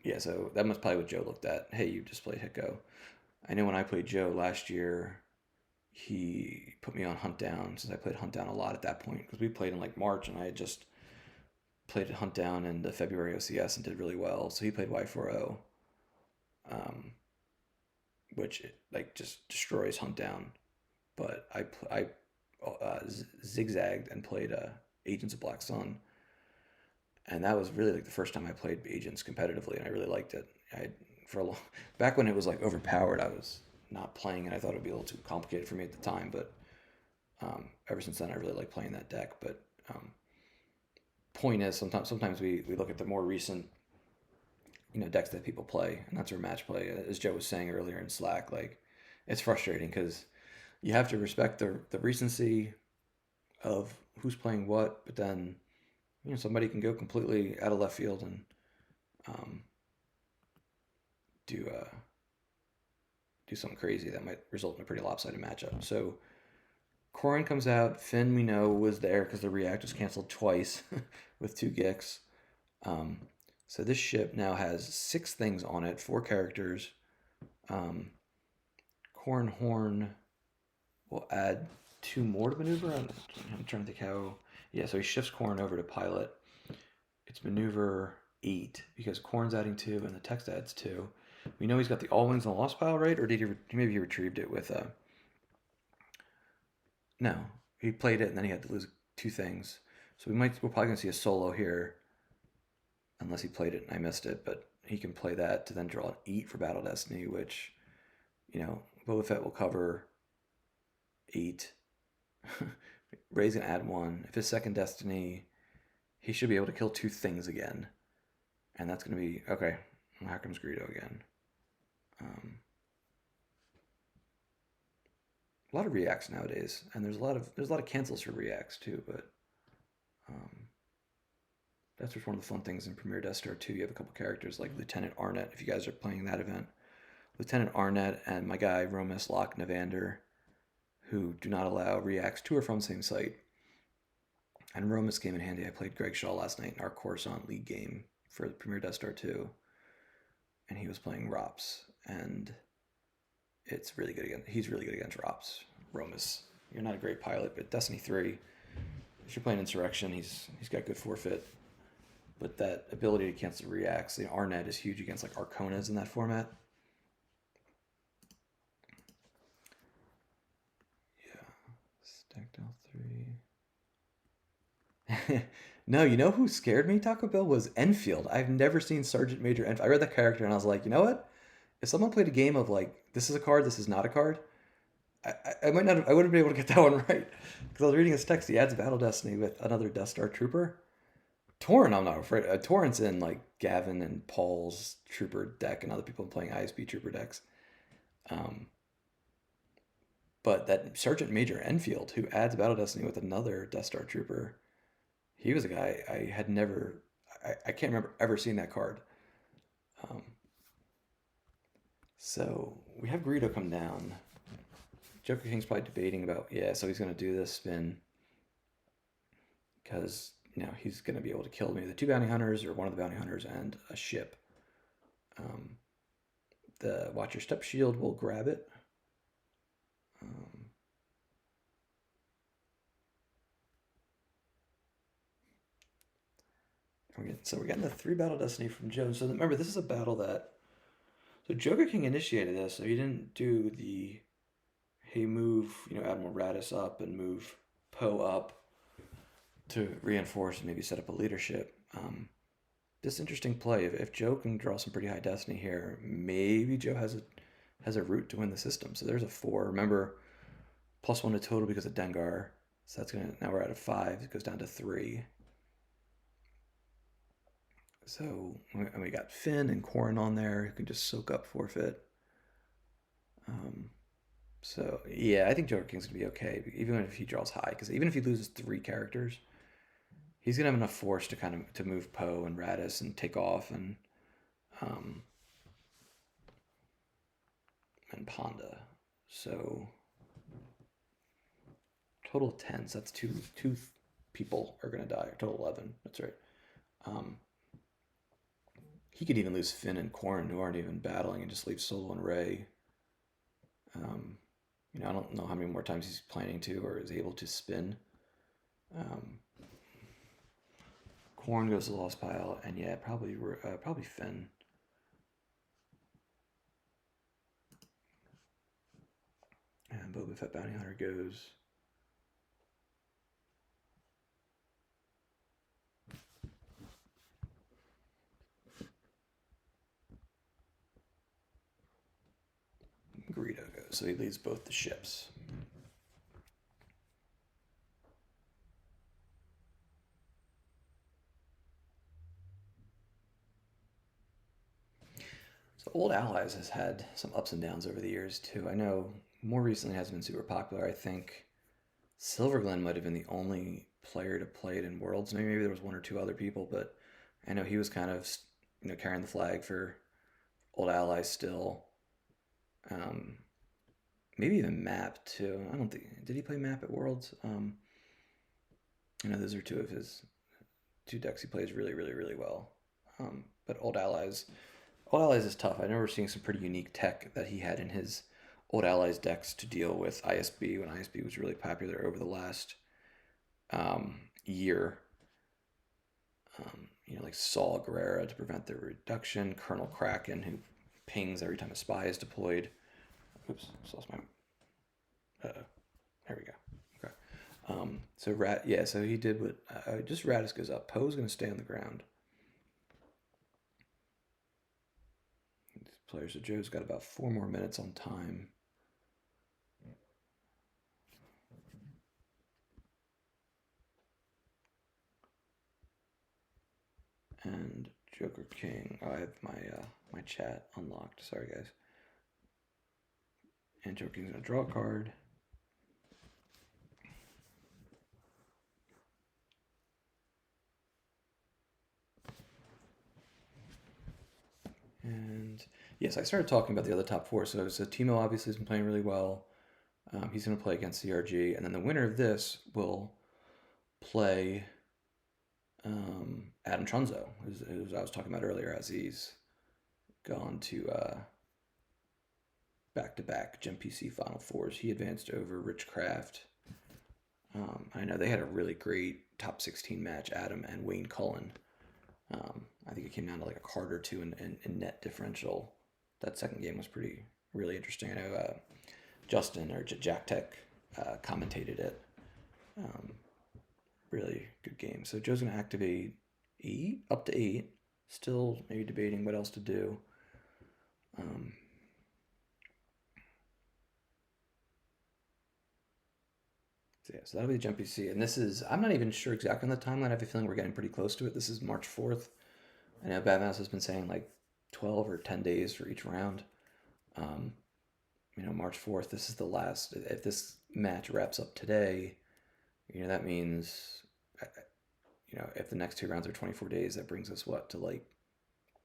Speaker 1: Yeah, so that must probably what Joe looked at. Hey, you just played Hit Go. I know when I played Joe last year, he put me on Hunt Down, since I played Hunt Down a lot at that point, because we played in like March and I had just played Hunt Down in the February OCS and did really well. So he played Y4O, which like just destroys Hunt Down. But I zigzagged and played Agents of Black Sun, and that was really like the first time I played Agents competitively, and I really liked it. Back when it was like overpowered, I was not playing it. I thought it'd be a little too complicated for me at the time, but ever since then, I really like playing that deck. But point is, sometimes we look at the more recent decks that people play, and that's where match play. As Joe was saying earlier in Slack, like it's frustrating because you have to respect the recency of who's playing what, but then somebody can go completely out of left field and do something crazy that might result in a pretty lopsided matchup. So Corrin comes out. Finn, we know, was there because the react was canceled twice with 2 Gix. So this ship now has 6 things on it, 4 characters. Corrin Horn will add 2 more to maneuver. I'm trying to think how. Yeah, so he shifts Corrin over to pilot. It's maneuver 8 because Corrin's adding 2 and the text adds 2. We know he's got the all wings and the lost pile, right? Or did he maybe he retrieved it with no, he played it and then he had to lose 2 things. So we're probably gonna see a solo here, unless he played it and I missed it. But he can play that to then draw an 8 for Battle Destiny, which Boba Fett will cover 8. Ray's gonna add 1. If his second Destiny, he should be able to kill 2 things again, and that's gonna be okay. Here comes Greedo again. A lot of reacts nowadays, and there's a lot of cancels for reacts too. But That's just one of the fun things in Premier Death Star 2. You have a couple characters like Lieutenant Arnett, if you guys are playing that event. Lieutenant Arnett and my guy Romus Locke Navander, who do not allow reacts to or from the same site. And Romus came in handy. I played Greg Shaw last night in our Coruscant League game for the Premier Death Star 2. And he was playing Rops. And it's really good against, he's really good against Rops. Romus, you're not a great pilot, but Destiny 3, if you're playing Insurrection, he's got good forfeit. But that ability to cancel reacts, the Arnett is huge against like Arconas in that format. Yeah, stacked L3. No, you know who scared me, Taco Bell, was Enfield. I've never seen Sergeant Major Enfield. I read that character and I was like, you know what? If someone played a game of like, this is a card, this is not a card, I might not have, I wouldn't be able to get that one right. Because I was reading his text, he adds Battle Destiny with another Death Star Trooper. Torrent, I'm not afraid. Torrent's in like Gavin and Paul's Trooper deck and other people playing ISB Trooper decks. But that Sergeant Major Enfield, who adds Battle Destiny with another Death Star Trooper, he was a guy I had never, I can't remember ever seeing that card. So we have Greedo come down. Joker King's probably debating about, yeah, so he's going to do this spin. Because, you know, he's going to be able to kill me the 2 bounty hunters or one of the bounty hunters and a ship. The Watch Your Step shield will grab it. So we're getting the 3 Battle Destiny from Joe. So remember, this is a battle that... So Joker King initiated this, so he didn't do the... Hey, move, you know, Admiral Radis up and move Poe up to reinforce and maybe set up a leadership. This interesting play. If Joe can draw some pretty high Destiny here, maybe Joe has a route to win the system. So there's a 4. Remember, +1 to total because of Dengar. So that's gonna, now we're at a 5. It goes down to 3. So, and we got Finn and Corrin on there who can just soak up forfeit. So, yeah, I think Joker King's going to be okay, even if he draws high. Because even if he loses 3 characters, he's going to have enough force to kind of to move Poe and Radis and take off and Ponda. So, total 10. So that's two people are going to die. Total 11. That's right. He could even lose Finn and Corrin, who aren't even battling, and just leave Solo and Rey. You know, I don't know how many more times he's planning to or is able to spin. Corrin goes to the Lost Pile, and yeah, probably Finn. And Boba Fett Bounty Hunter goes. Greedo goes, so he leads both the ships. So Old Allies has had some ups and downs over the years too. I know more recently hasn't been super popular. I think Silverglen might have been the only player to play it in Worlds. Maybe there was 1 or 2 other people, but I know he was kind of, you know, carrying the flag for Old Allies still. Maybe even Map too. I don't think, did he play Map at Worlds? I know those are 2 of his 2 decks he plays really, really, really well. But Old Allies is tough. I remember seeing some pretty unique tech that he had in his Old Allies decks to deal with ISB when ISB was really popular over the last year. You know, like Saul Guerrera to prevent the reduction, Colonel Kraken who pings every time a spy is deployed. Oops, just lost my. There we go. Okay. So he did what just Radis goes up. Poe's gonna stay on the ground. These players, so Joe's got about 4 more minutes on time. And Joker King. Oh, I have my chat unlocked. Sorry, guys. And Joker King's gonna draw a card. And yes, I started talking about the other top four. So Timo obviously has been playing really well. He's going to play against CRG, and then the winner of this will play Adam Trunzo, who I was talking about earlier, as he's gone to back-to-back GEMPC Final Fours. He advanced over Rich Kraft. I know they had a really great top 16 match, Adam and Wayne Cullen. I think it came down to like a card or two in net differential. That second game was really interesting. I know Justin or Jack Tech commentated it. Really good game. So Joe's going to activate 8, up to 8. Still maybe debating what else to do. So that'll be the GEMPC. And this is, I'm not even sure exactly on the timeline. I have a feeling we're getting pretty close to it. This is March 4th. I know Bad Mouse has been saying like 12 or 10 days for each round. March 4th, this is the last. If this match wraps up today, that means, if the next 2 rounds are 24 days, that brings us to like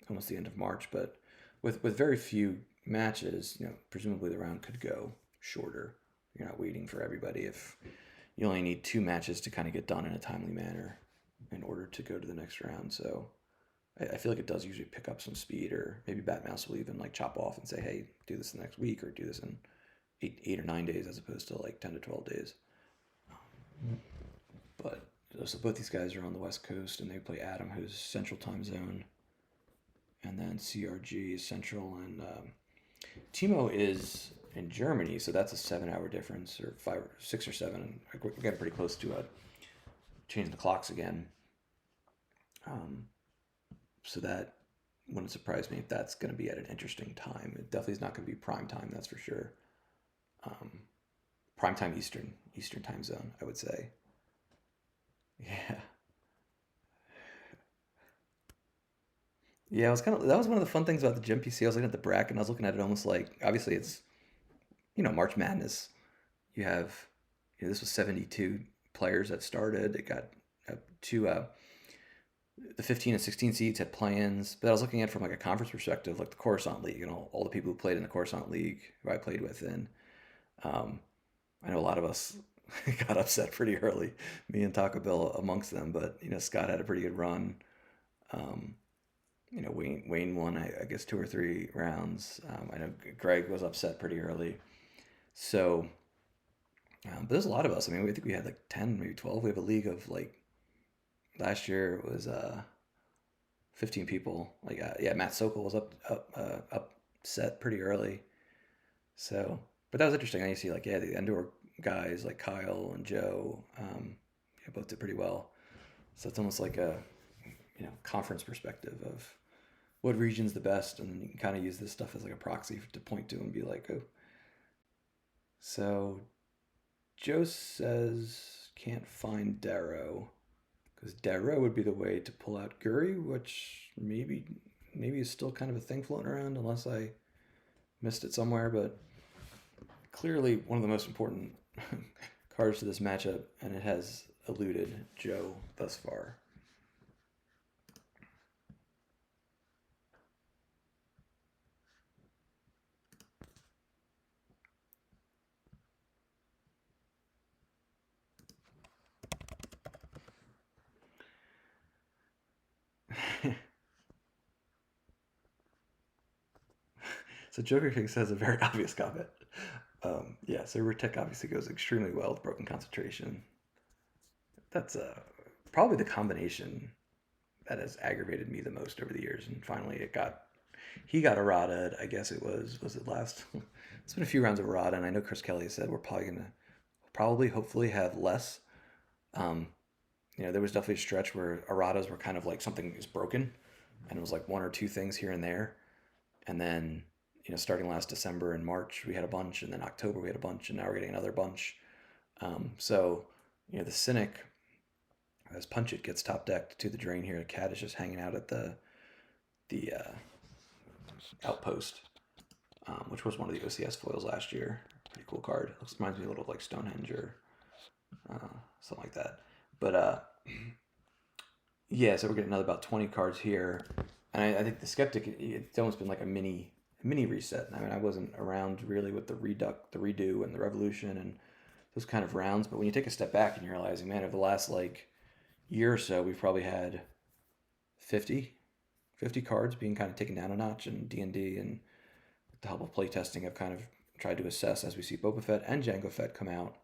Speaker 1: almost the end of March. But with very few matches, presumably the round could go shorter. You're not waiting for everybody if you only need 2 matches to kind of get done in a timely manner in order to go to the next round. So I feel like it does usually pick up some speed, or maybe Batmouse will even like chop off and say, hey, do this the next week, or do this in 8 or 9 days as opposed to like 10 to 12 days. But so both these guys are on the West Coast, and they play Adam, who's Central Time Zone, and then CRG is Central, and Timo is in Germany, so that's a 7-hour difference, or 5, 6 or 7. We're getting pretty close to changing the clocks again. So that wouldn't surprise me if that's going to be at an interesting time. It definitely is not going to be prime time, that's for sure. Prime time Eastern time zone, I would say. Yeah. Yeah, that was one of the fun things about the GEMPC. I was looking at the bracket, and I was looking at it almost like, obviously it's, March Madness. You have, this was 72 players that started. It got the 15 and 16 seeds had plans, but I was looking at it from like a conference perspective, like the Coruscant League, and all the people who played in the Coruscant League who I played with. And I know a lot of us got upset pretty early, me and Taco Bell amongst them, but Scott had a pretty good run. Wayne won, I guess, 2 or 3 rounds. I know Greg was upset pretty early. So, but there's a lot of us. I mean, I think we had like 10, maybe 12. We have a league of like, last year it was 15 people. Like, Matt Sokol was upset pretty early. So, but that was interesting. I see like, the Endor guys like Kyle and Joe, both did pretty well. So it's almost like a, conference perspective of what region's the best, and then you can kind of use this stuff as like a proxy to point to and be like, oh. So Joe says can't find Darrow, because Darrow would be the way to pull out Guri, which maybe is still kind of a thing floating around, unless I missed it somewhere. But clearly one of the most important cards to this matchup, and it has eluded Joe thus far. So Jokerking says a very obvious comment. So Ritek obviously goes extremely well with Broken Concentration. That's probably the combination that has aggravated me the most over the years. And finally he got errata. I guess was it last? It's been a few rounds of errata, and I know Chris Kelly said we're probably going to hopefully have less. There was definitely a stretch where erratas were kind of like something is broken, and it was like 1 or 2 things here and there. And then, starting last December and March, we had a bunch, and then October we had a bunch, and now we're getting another bunch. So, the Cynic, as Punch It gets top decked to the drain here, the Cat is just hanging out at the Outpost, which was one of the OCS foils last year. Pretty cool card. Reminds me a little of like Stonehenge or something like that. But so we're getting another about 20 cards here. And I think the Skeptic, it's almost been like a mini reset. I mean, I wasn't around really with the redo, and the Revolution and those kind of rounds. But when you take a step back and you're realizing, man, over the last like year or so, we've probably had 50 cards being kind of taken down a notch in D&D, and with the help of playtesting, I've kind of tried to assess as we see Boba Fett and Jango Fett come out.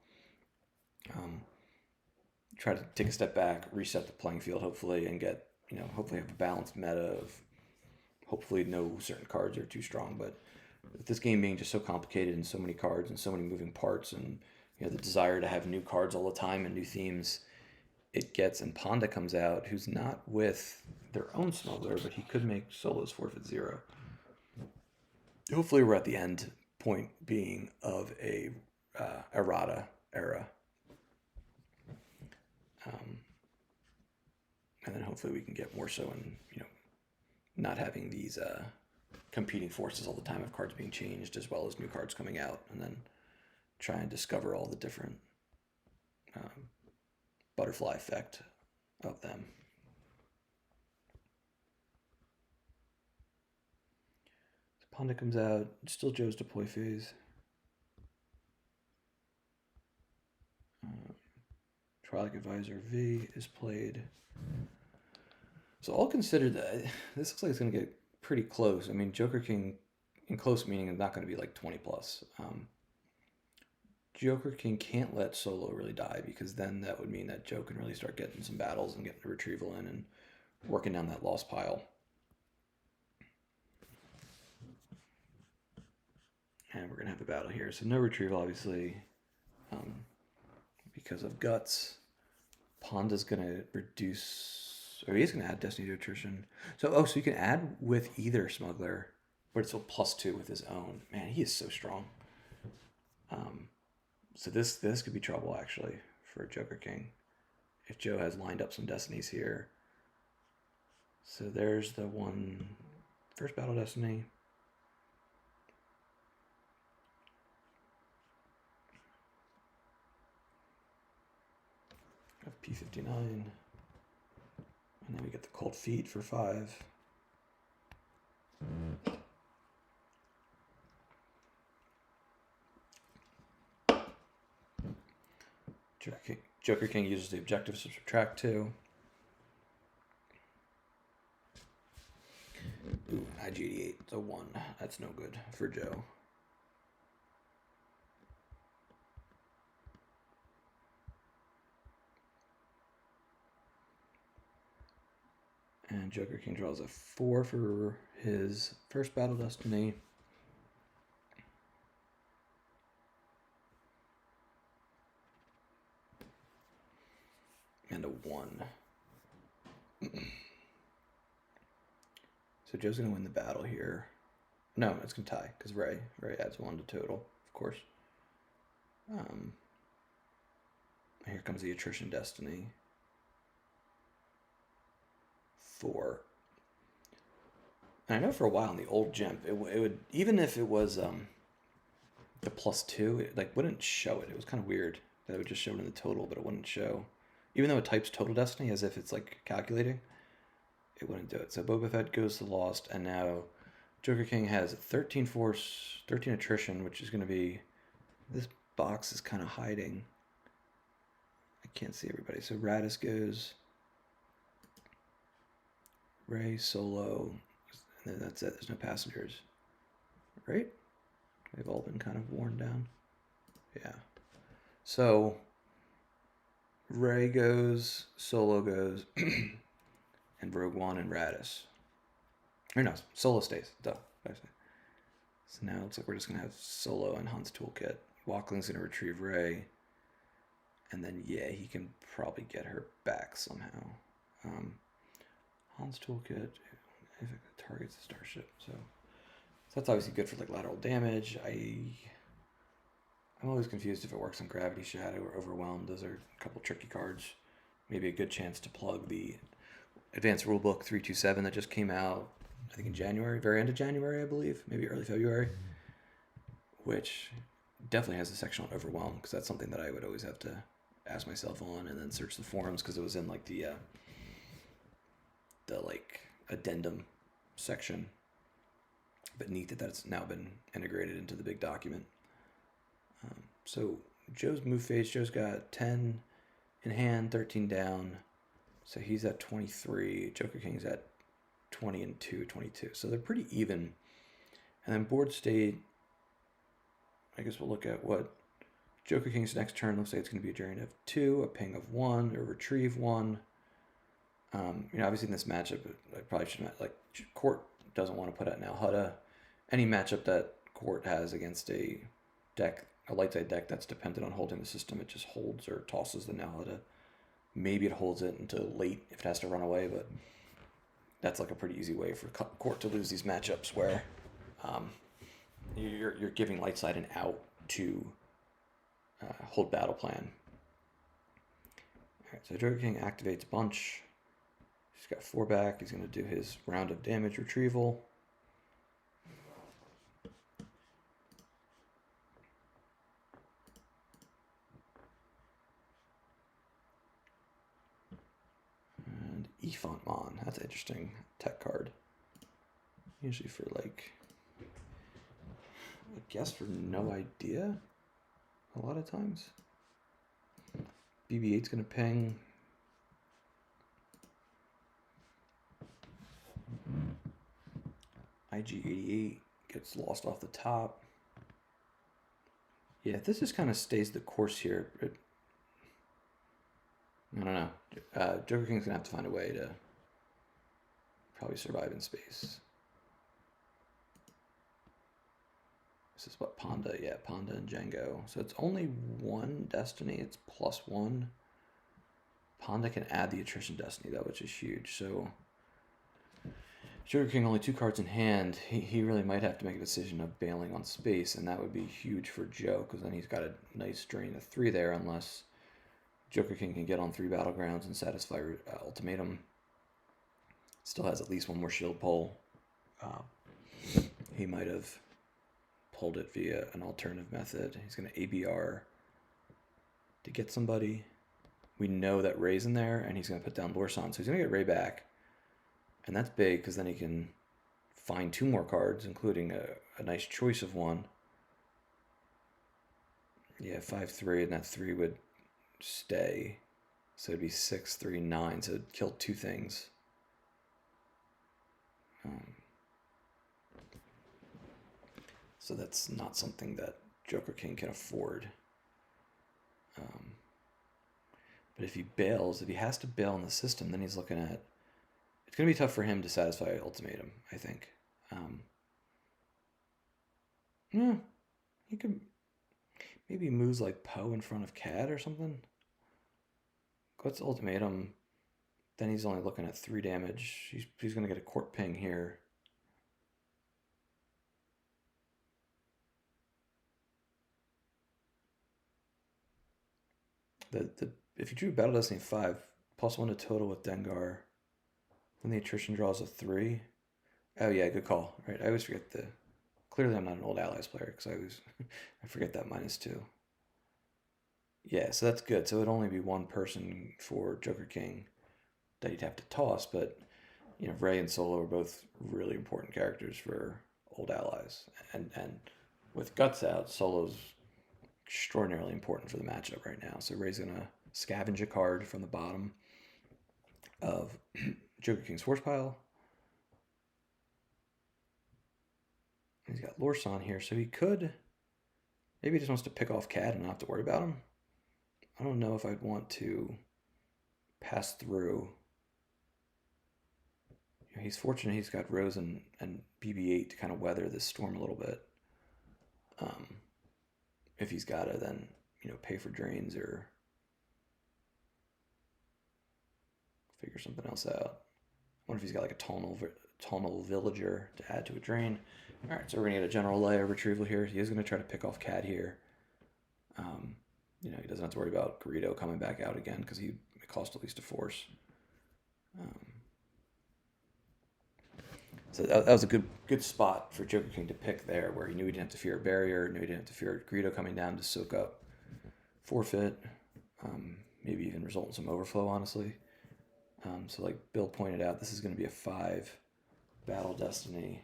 Speaker 1: Try to take a step back, reset the playing field, hopefully, and get, hopefully have a balanced meta of hopefully no certain cards are too strong. But with this game being just so complicated and so many cards and so many moving parts, and the desire to have new cards all the time and new themes, it gets, and Ponda comes out, who's not with their own smuggler, but he could make solos forfeit 0. Hopefully we're at the end point being of a errata era. And then hopefully we can get more so in, not having these competing forces all the time of cards being changed, as well as new cards coming out, and then try and discover all the different butterfly effect of them. So Ponda comes out, still Joe's deploy phase. Trialic Advisor V is played. So all considered, this looks like it's going to get pretty close. I mean, jokerking, in close meaning, is not going to be like 20 plus. Jokerking can't let solo really die, because then that would mean that Joe can really start getting some battles and getting the retrieval in and working down that lost pile. And we're going to have a battle here. So no retrieval, obviously, because of guts. Ponda's going to reduce, or he's going to add Destiny to attrition. So you can add with either smuggler, but it's a +2 with his own. Man, he is so strong. So this could be trouble, actually, for Jokerking, if Joe has lined up some Destinies here. So there's the first battle Destiny. P59, and then we get the Cold Feet for 5. Jokerking uses the objective to subtract 2. Ooh, IG88, it's a 1. That's no good for Joe. And Jokerking draws a 4 for his first battle Destiny. And a 1. So Joe's going to win the battle here. No, it's going to tie, because Ray adds 1 to total, of course. Here comes the attrition Destiny. 4. And I know for a while in the old GEMP, it would, even if it was the +2, it like wouldn't show it. It was kind of weird that it would just show it in the total, but it wouldn't show. Even though it types total Destiny as if it's like calculating, it wouldn't do it. So Boba Fett goes to Lost, and now Jokerking has 13 force, 13 attrition, which is going to be, this box is kind of hiding. I can't see everybody. So Radis goes, Ray, Solo, and then that's it. There's no passengers, right? They've all been kind of worn down. Yeah. So Ray goes, Solo goes, and Rogue One and Radis. Or no, Solo stays. Duh. So now it looks like we're just going to have Solo and Han's Toolkit. Walkling's going to retrieve Ray. And then, yeah, he can probably get her back somehow. Han's Toolkit, if it targets the starship. So that's obviously good for like lateral damage. I'm always confused if it works on Gravity Shadow or Overwhelmed. Those are a couple tricky cards. Maybe a good chance to plug the Advanced Rulebook 327 that just came out, I think in January, very end of January, I believe, maybe early February, which definitely has a section on Overwhelmed, because that's something that I would always have to ask myself on and then search the forums, because it was in like the like addendum section. But neat that that's now been integrated into the big document. So Joe's move phase, Joe's got 10 in hand, 13 down. So he's at 23. Joker King's at 20 and 2, 22. So they're pretty even. And then board state, I guess we'll look at what Joker King's next turn looks like. It's going to be a drain of 2, a ping of 1, a retrieve 1. Obviously in this matchup, I probably should not, like, Court doesn't want to put out now Hutta. Any matchup that Court has against a light side deck that's dependent on holding the system, it just holds or tosses the now Hutta. Maybe it holds it until late if it has to run away, but that's like a pretty easy way for Court to lose these matchups where you're giving light side an out to hold battle plan. All right, so Joker King activates Bunch. He's got 4 back. He's going to do his round of damage retrieval. And Efontmon. That's an interesting tech card. Usually for, like, I guess for no idea a lot of times. BB-8's going to ping. IG-88 gets lost off the top. Yeah, this just kind of stays the course here. I don't know. Joker King's going to have to find a way to probably survive in space. This is what Panda, yeah, Panda and Django. So it's only 1 destiny, it's +1. Panda can add the attrition destiny though, which is huge. So Joker King only 2 cards in hand. He really might have to make a decision of bailing on space, and that would be huge for Joe, because then he's got a nice drain of 3 there, unless Joker King can get on 3 battlegrounds and satisfy ultimatum. Still has at least 1 more shield pull. He might have pulled it via an alternative method. He's going to ABR to get somebody. We know that Ray's in there, and he's going to put down Lorsan, so he's going to get Ray back. And that's big, because then he can find 2 more cards, including a nice choice of 1. Yeah, 5-3, and that 3 would stay. So it'd be 6-3-9, so it'd kill 2 things. So that's not something that Joker King can afford. But if he bails, if he has to bail in the system, then he's looking at... It's going to be tough for him to satisfy ultimatum, I think. Yeah, he could maybe moves like Poe in front of Cad or something. Gets ultimatum, then he's only looking at 3 damage. He's going to get a Court ping here. If you drew Battle Destiny 5, +1 to total with Dengar, then the attrition draws a 3. Oh yeah, good call. Right, I always forget clearly I'm not an old allies player, because I forget that -2. Yeah, so that's good. So it'd only be 1 person for Joker King that he'd have to toss, but Ray and Solo are both really important characters for old allies. And with Guts out, Solo's extraordinarily important for the matchup right now. So Ray's going to scavenge a card from the bottom of Joker King's force pile. He's got Lorsan here, so he could... Maybe he just wants to pick off Cad and not have to worry about him. I don't know if I'd want to pass through. He's fortunate he's got Rose and BB-8 to kind of weather this storm a little bit. If he's got to then, pay for drains or figure something else out. I wonder if he's got like a tonal villager to add to a drain. All right, so we're going to get a general layer retrieval here. He is going to try to pick off Cad here. He doesn't have to worry about Garrido coming back out again, because it cost at least a force. So that was a good spot for Joker King to pick there, where he knew he didn't have to fear a barrier, knew he didn't have to fear Greedo coming down to soak up forfeit, maybe even result in some overflow, honestly. So like Bill pointed out, this is going to be a 5 Battle Destiny.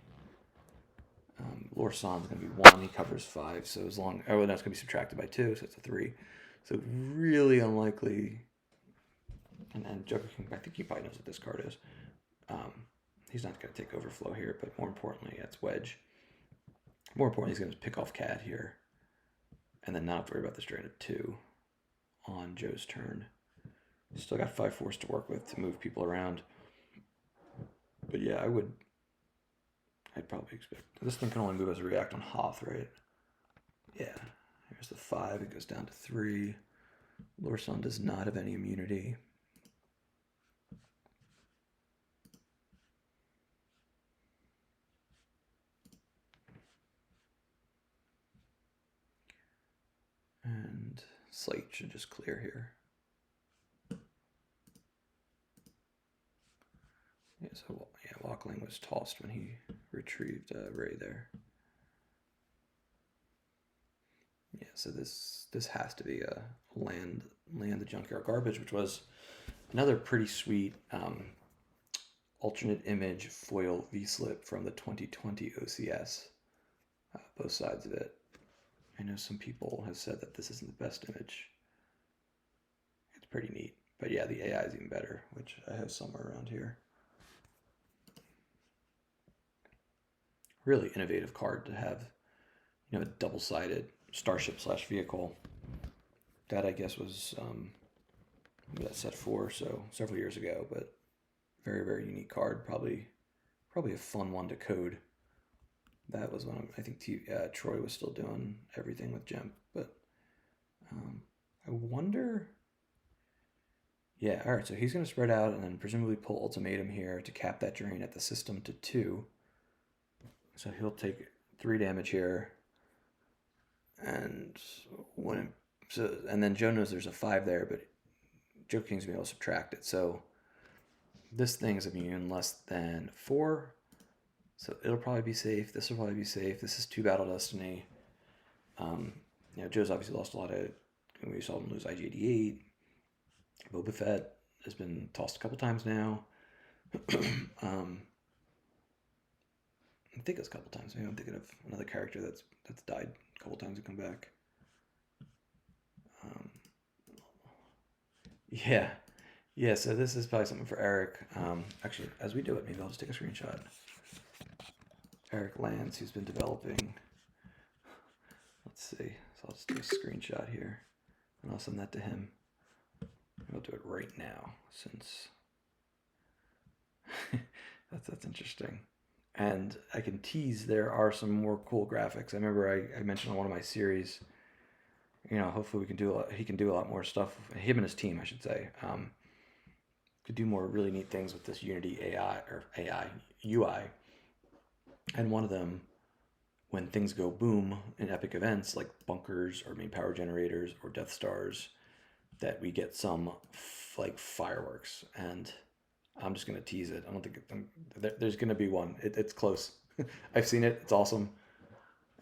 Speaker 1: Lorsan's going to be 1. He covers 5. So as long... Oh, that's going to be subtracted by 2, so it's a 3. So really unlikely... And Joker King, I think he probably knows what this card is. He's not going to take Overflow here, but more importantly, it's Wedge. More importantly, he's going to pick off Cad here. And then not have to worry about this drain of 2 on Joe's turn. Still got 5 force to work with to move people around. But yeah, I'd probably expect... This thing can only move as a react on Hoth, right? Yeah. Here's the 5. It goes down to 3. Lorsan does not have any immunity. And Slate should just clear here. Yeah, so yeah, Walkling was tossed when he retrieved Ray there. Yeah, so this has to be a land the junkyard garbage, which was another pretty sweet alternate image foil V-slip from the 2020 OCS. Both sides of it. I know some people have said that this isn't the best image. It's pretty neat. But yeah, the AI is even better, which I have somewhere around here. Really innovative card to have, a double-sided starship / vehicle. That, I guess, was that set 4, so several years ago, but very, very unique card. Probably a fun one to code. That was when I think Troy was still doing everything with Gem, but I wonder... Yeah, all right, so he's going to spread out and then presumably pull Ultimatum here to cap that drain at the system to 2. So he'll take 3 damage here. And then Joe knows there's a 5 there, but Joe King's going to be able to subtract it. So this thing's immune less than 4. So it'll probably be safe. This will probably be safe. This is 2 Battle Destiny. Joe's obviously lost a lot of... We saw him lose IG-88. Boba Fett has been tossed a couple times now. I think it's a couple times. Maybe I'm thinking of another character that's died a couple times and come back. Yeah. So this is probably something for Eric. Actually, as we do it, maybe I'll just take a screenshot. Eric Lance, who's been developing. Let's see. So I'll just do a screenshot here, and I'll send that to him. I'll do it right now, since that's interesting. And I can tease there are some more cool graphics. I remember I mentioned on one of my series, hopefully he can do a lot more stuff. Him and his team, I should say, could do more really neat things with this Unity UI. And one of them, when things go boom in epic events like bunkers or main power generators or Death Stars, that we get some fireworks. And I'm just going to tease it. I don't think there's going to be one. It's close. I've seen it. It's awesome.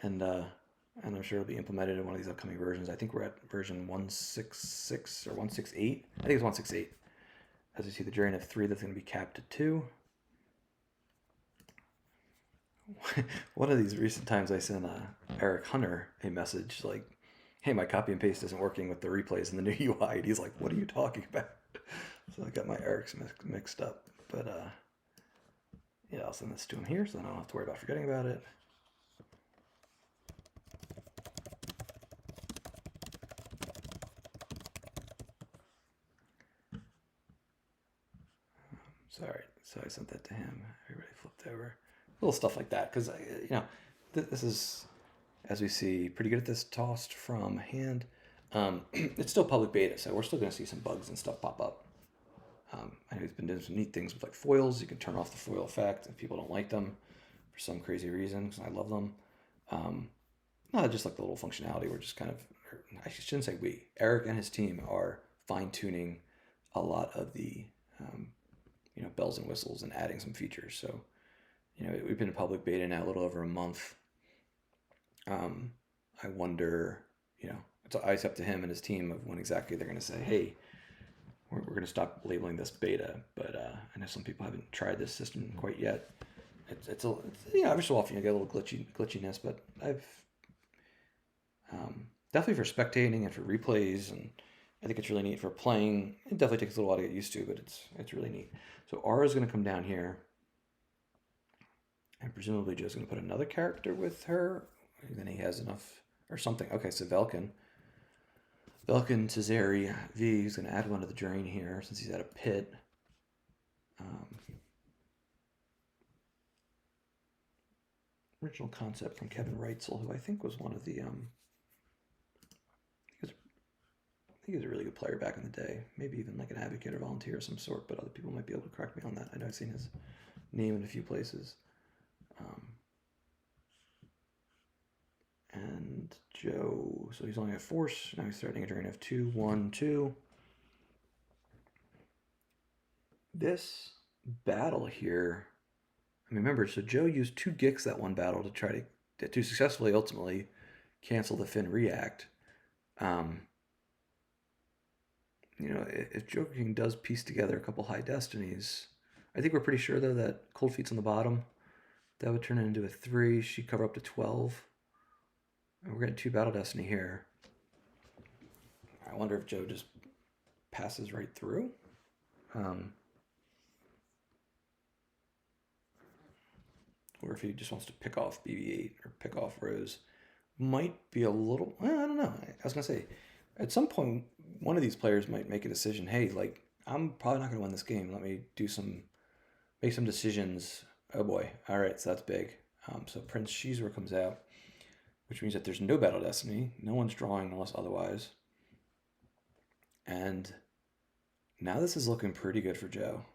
Speaker 1: And I'm sure it'll be implemented in one of these upcoming versions. I think we're at version 166 or 168. I think it's 168. As you see the drain of 3, that's going to be capped to 2. One of these recent times I sent Eric Hunter a message like, hey, my copy and paste isn't working with the replays in the new UI. And he's like, what are you talking about? So I got my Erics mixed up. But yeah, I'll send this to him here so then I don't have to worry about forgetting about it. Sorry, so I sent that to him. Everybody flipped over. Little stuff like that, because this is, as we see, pretty good at this tossed from hand. It's still public beta, so we're still going to see some bugs and stuff pop up. I know he's been doing some neat things with like foils. You can turn off the foil effect if people don't like them for some crazy reason, because I love them. Not just like the little functionality. We're just kind of, I shouldn't say we. Eric and his team are fine-tuning a lot of the bells and whistles and adding some features. So, we've been in public beta now a little over a month. I wonder, it's up to him and his team of when exactly they're going to say, hey, we're going to stop labeling this beta. But I know some people haven't tried this system quite yet. every so often you get a little glitchiness, but I've definitely for spectating and for replays, and I think it's really neat for playing. It definitely takes a little while to get used to, but it's really neat. So Aura is going to come down here, and presumably Joe's going to put another character with her. And then he has enough or something. Okay, so Velkin Tazeri V is going to add one to the drain here since he's at a pit. Original concept from Kevin Reitzel, who I think was one of the I think he was a really good player back in the day. Maybe even like an advocate or volunteer of some sort, but other people might be able to correct me on that. I know I've seen his name in a few places. And Joe, so he's only at force. Now he's starting a drain of 2, 1, 2. This battle here, I mean, remember, so Joe used 2 Gicks that one battle to try to successfully ultimately cancel the Finn react. If jokerking does piece together a couple high destinies, I think we're pretty sure though that Cold Feet's on the bottom. That would turn it into a 3. She'd cover up to 12. And we're getting 2 battle destiny here. I wonder if Joe just passes right through. Or if he just wants to pick off BB-8 or pick off Rose. Might be a little, I don't know. I was going to say, at some point, one of these players might make a decision. Hey, like, I'm probably not going to win this game. Let me make some decisions. Oh boy. All right, so that's big. So Prince Shizor comes out, which means that there's no battle destiny. No one's drawing unless otherwise. And now this is looking pretty good for Joe.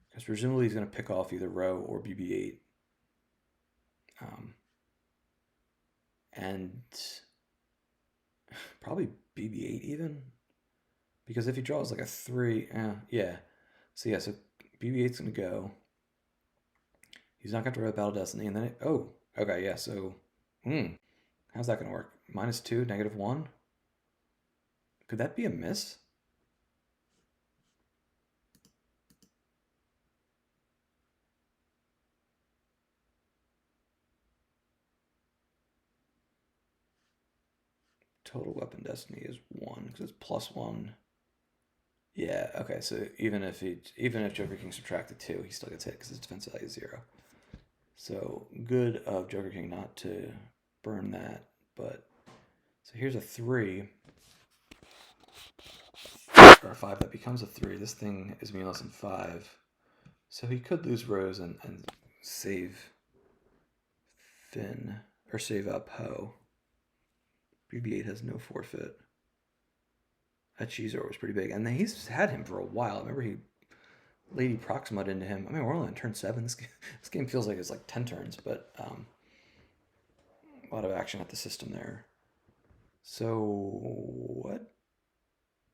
Speaker 1: Because presumably he's going to pick off either Row or BB-8. And probably BB-8 even. Because if he draws like a 3, yeah. So yeah, so BB-8's going to go. He's not going to draw a Battle Destiny. And then, okay, yeah, so, how's that going to work? -2, -1? Could that be a miss? Total weapon destiny is 1 because it's +1. Yeah, okay, so even if jokerking subtracted 2, he still gets hit because his defense value is 0. So good of jokerking not to burn that, but so here's a 3 or a 5 that becomes a 3. This thing is meaningless in 5, so he could lose Rose and save Finn or save up Poe. BB-8 has no forfeit. That Shizor was pretty big. And then he's had him for a while. I remember Lady Proxima'd into him. I mean, we're only on turn 7. This game feels like it's like 10 turns, but a lot of action at the system there. So what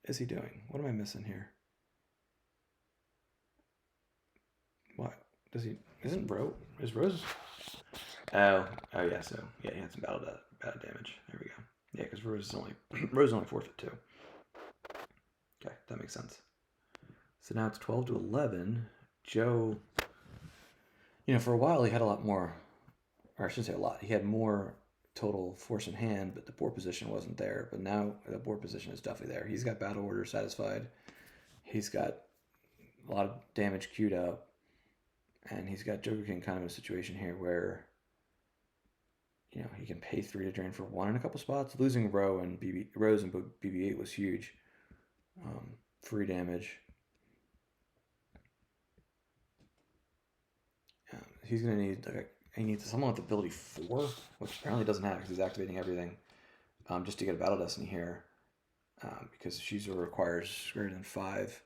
Speaker 1: is he doing? What am I missing here? What? Is Rose? Oh yeah, so yeah, he had some battle damage. There we go. Yeah, because Rose only forfeit 2. Okay, that makes sense. So now it's 12 to 11. Joe, for a while he had a lot more, or I shouldn't say a lot. He had more total force in hand, but the board position wasn't there. But now the board position is definitely there. He's got battle order satisfied. He's got a lot of damage queued up, and he's got jokerking kind of a situation here where he can pay 3 to drain for 1 in a couple spots. Losing Rose and BB-8 was huge. Free damage. He's going to need he needs someone with ability 4, which apparently doesn't have because he's activating everything, just to get a battle destiny here, because Shizor requires greater than 5.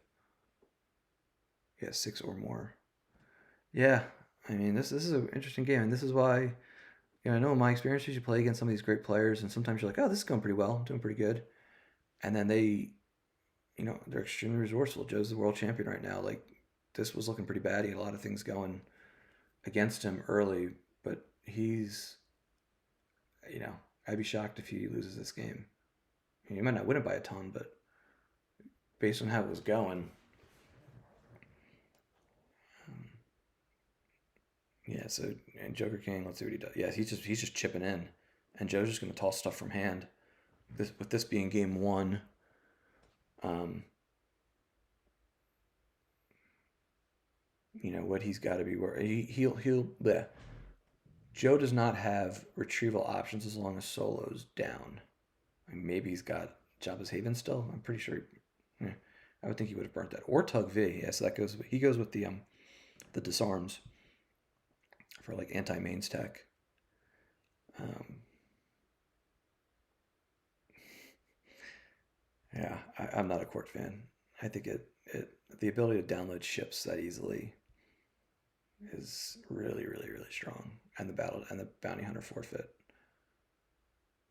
Speaker 1: Yeah, 6 or more. Yeah, I mean this is an interesting game, and this is why I know in my experiences you play against some of these great players, and sometimes you're like, oh, this is going pretty well, I'm doing pretty good, and then they, they're extremely resourceful. Joe's the world champion right now. Like, this was looking pretty bad. He had a lot of things going against him early, but he's, I'd be shocked if he loses this game. He might not win it by a ton, but based on how it was going, Yeah, so and Joker King, let's see what he does. Yeah, he's just chipping in, and Joe's just gonna toss stuff from hand. With this being game one, you know what he's got to be worried. He'll yeah. Joe does not have retrieval options as long as Solo's down. I mean, maybe he's got Jabba's Haven still. I'm pretty sure. I would think he would have burnt that or Tug V. Yeah, so that goes. He goes with the disarms for like anti-mains tech. Yeah, I'm not a court fan. I think the ability to download ships that easily is really strong, and the bounty hunter forfeit.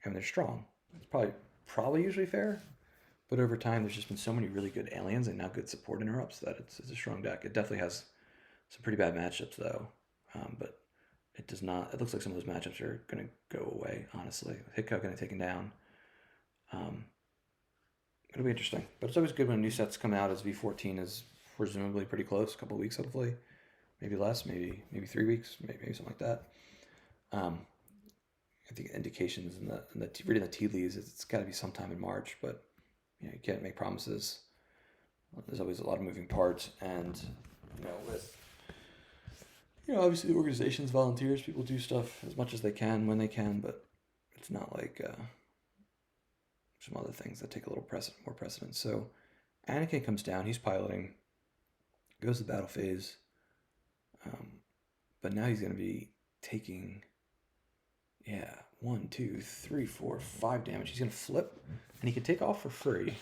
Speaker 1: I mean, they're strong. It's probably usually fair, but over time there's just been so many really good aliens and now good support interrupts that it's a strong deck. It definitely has some pretty bad matchups though, but it does not. It looks like some of those matchups are going to go away. Honestly, Hitchcock going to take him down. It'll be interesting, but it's always good when new sets come out. As V14 is presumably pretty close, a couple of weeks hopefully, maybe less, maybe 3 weeks, maybe something like that. I think indications in the reading the tea leaves, it's got to be sometime in March, but you know you can't make promises. There's always a lot of moving parts, and you know with obviously the organizations, volunteers, people do stuff as much as they can when they can, but it's not like some other things that take a little more precedence. So Anakin comes down, he's piloting, goes to the battle phase, but now he's going to be taking 1, 2, 3, 4, 5 damage. He's going to flip, and he can take off for free.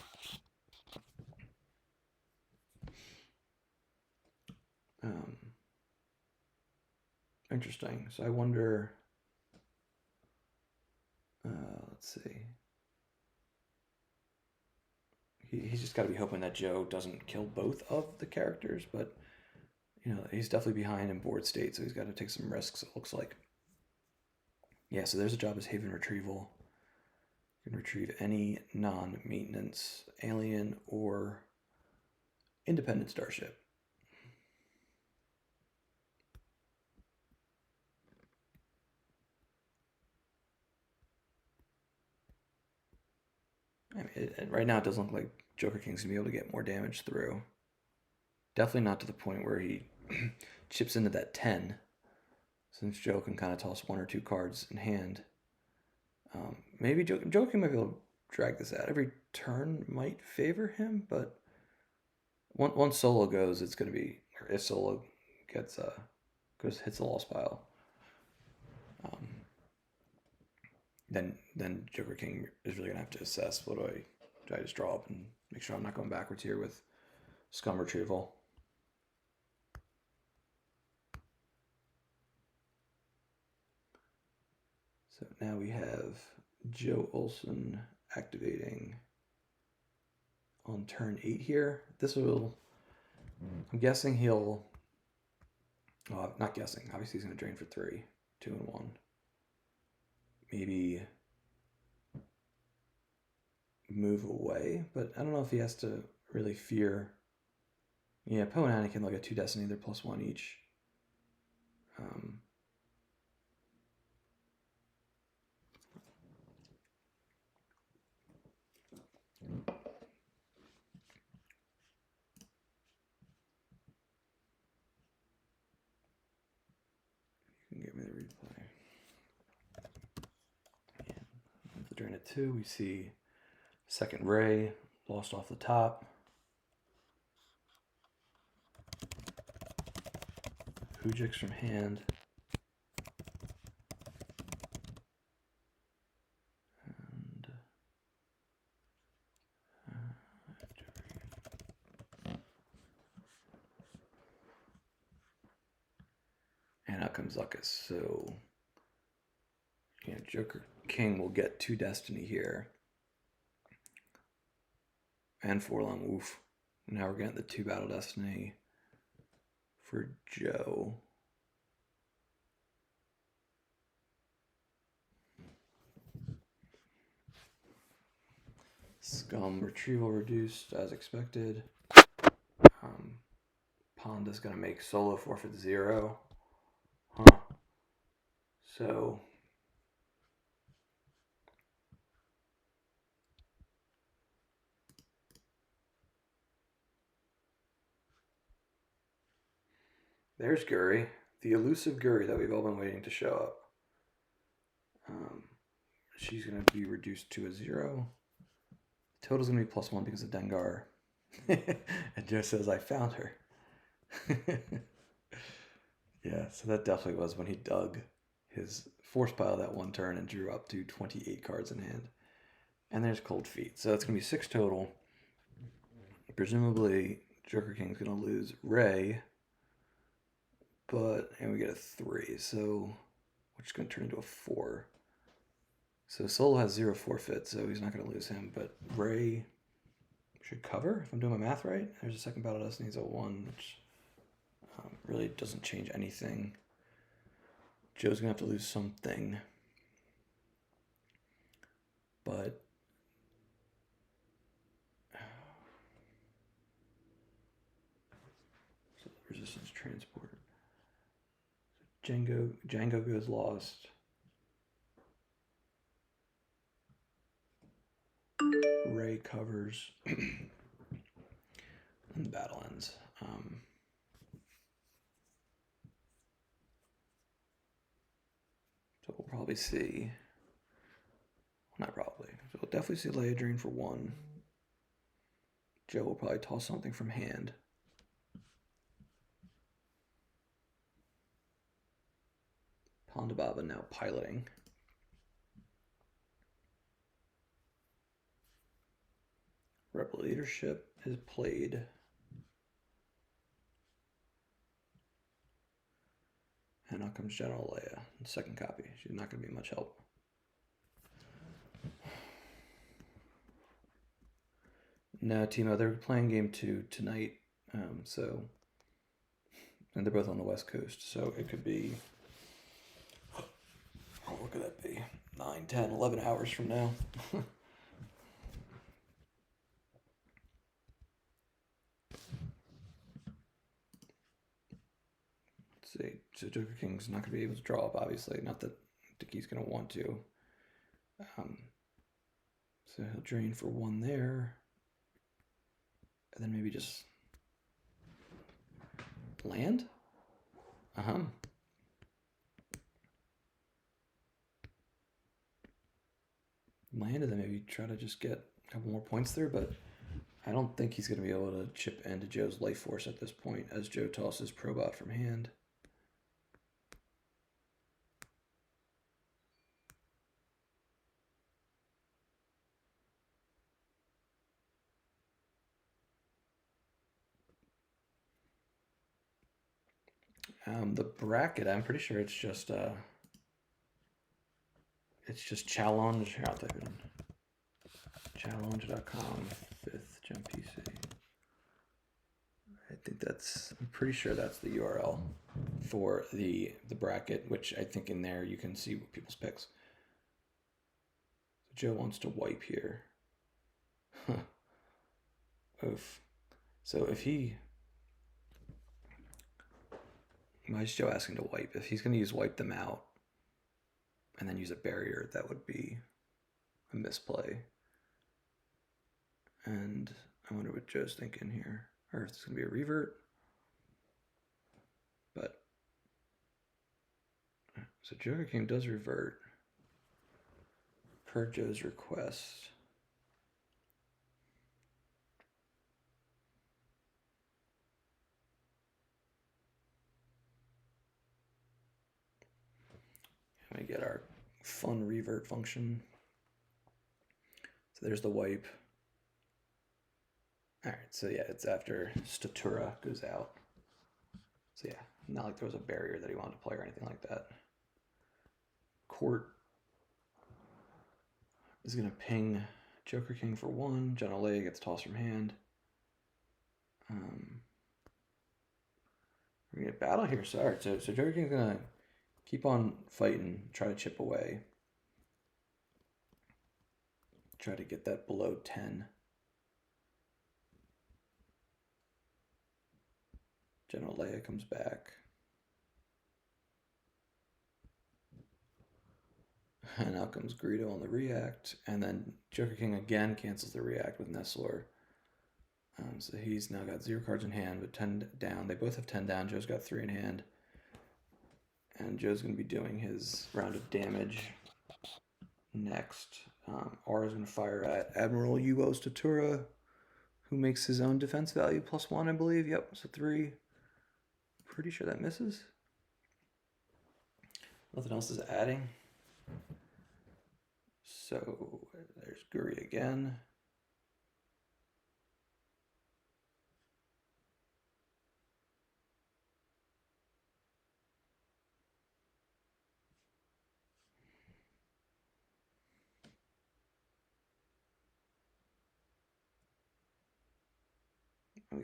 Speaker 1: Interesting. So I wonder. Let's see. He's just got to be hoping that Joe doesn't kill both of the characters, but you know he's definitely behind in board state, so he's got to take some risks. It looks like. Yeah, so there's a job as Haven Retrieval. You can retrieve any non-maintenance alien or independent starship. I mean, right now it doesn't look like Joker King's gonna be able to get more damage through. Definitely not to the point where he chips into that 10, since Joe can kind of toss 1 or 2 cards in hand. Maybe Joker King might be able to drag this out. Every turn might favor him, but once Solo goes, it's going to be, or if Solo hits the loss pile, then Joker King is really gonna have to assess, what do I just draw up and make sure I'm not going backwards here with Scum Retrieval. So now we have Joe Olson activating on turn 8 here. This will, I'm guessing he'll, not guessing, obviously he's going to drain for 3, 2 and 1. Maybe move away, but I don't know if he has to really fear. Yeah, Poe and Anakin, they'll get 2 Destiny, they're +1 each. You can give me the replay. And the drain at 2, we see second Ray lost off the top. Hujix from hand. And out comes Zuckus. So, yeah, Joker King will get 2 Destiny here. And 4 Long Woof. Now we're getting the 2 Battle Destiny for Joe. Scum Retrieval reduced as expected. Ponda's gonna make Solo forfeit 0. Huh. So there's Guri, the elusive Guri that we've all been waiting to show up. She's going to be reduced to a 0. Total's going to be +1 because of Dengar. And Joe says, I found her. Yeah, so that definitely was when he dug his force pile that one turn and drew up to 28 cards in hand. And there's Cold Feet. So it's going to be 6 total. Presumably, Joker King's going to lose Ray. And we get a 3, so which is going to turn into a 4. So Solo has 0 forfeit, so he's not going to lose him. But Ray should cover, if I'm doing my math right. There's a second battle destiny, he's a 1, which really doesn't change anything. Joe's going to have to lose something. But so resistance transport. So Django goes lost. Ray covers. And the battle ends. So we'll probably see. Not probably. So we'll definitely see Leia drain for 1. Joe will probably toss something from hand. Ponda Baba now piloting. Rebel Leadership is played. And out comes General Leia, second copy. She's not going to be much help. No, Timo, they're playing game 2 tonight. And they're both on the West Coast, so it could be, what could that be? 9, 10, 11 hours from now. Let's see. So Joker King's not going to be able to draw up, obviously. Not that I think he's going to want to. So he'll drain for 1 there. And then maybe just land? Land, and then maybe try to just get a couple more points there, but I don't think he's going to be able to chip into Joe's life force at this point as Joe tosses Probot from hand. The bracket, I'm pretty sure it's just challenge. Here, I'll type it in. Challenge.com 5th GEMPC. I'm pretty sure that's the URL for the bracket, which I think in there you can see people's picks. So Joe wants to wipe here. Oof. So why is Joe asking to wipe? If he's going to use wipe them out and then use a barrier, that would be a misplay. And I wonder what Joe's thinking here. Or if it's going to be a revert. But, so Joker King does revert per Joe's request. And we get our fun revert function. So there's the wipe. All right, so yeah, it's after Statura goes out. So yeah, not like there was a barrier that he wanted to play or anything like that. Court is going to ping Joker King for 1. General Leia gets tossed from hand. We're going to get battle here. So, all right, so Joker King's going to keep on fighting, try to chip away. Try to get that below 10. General Leia comes back. And out comes Greedo on the react, and then Joker King again cancels the react with Nestor. So he's now got 0 cards in hand, but 10 down. They both have 10 down. Joe's got 3 in hand. And Joe's going to be doing his round of damage next. Aura's going to fire at Admiral Yuo Statura, who makes his own defense value +1, I believe. Yep, so 3. Pretty sure that misses. Nothing else is adding. So there's Guri again.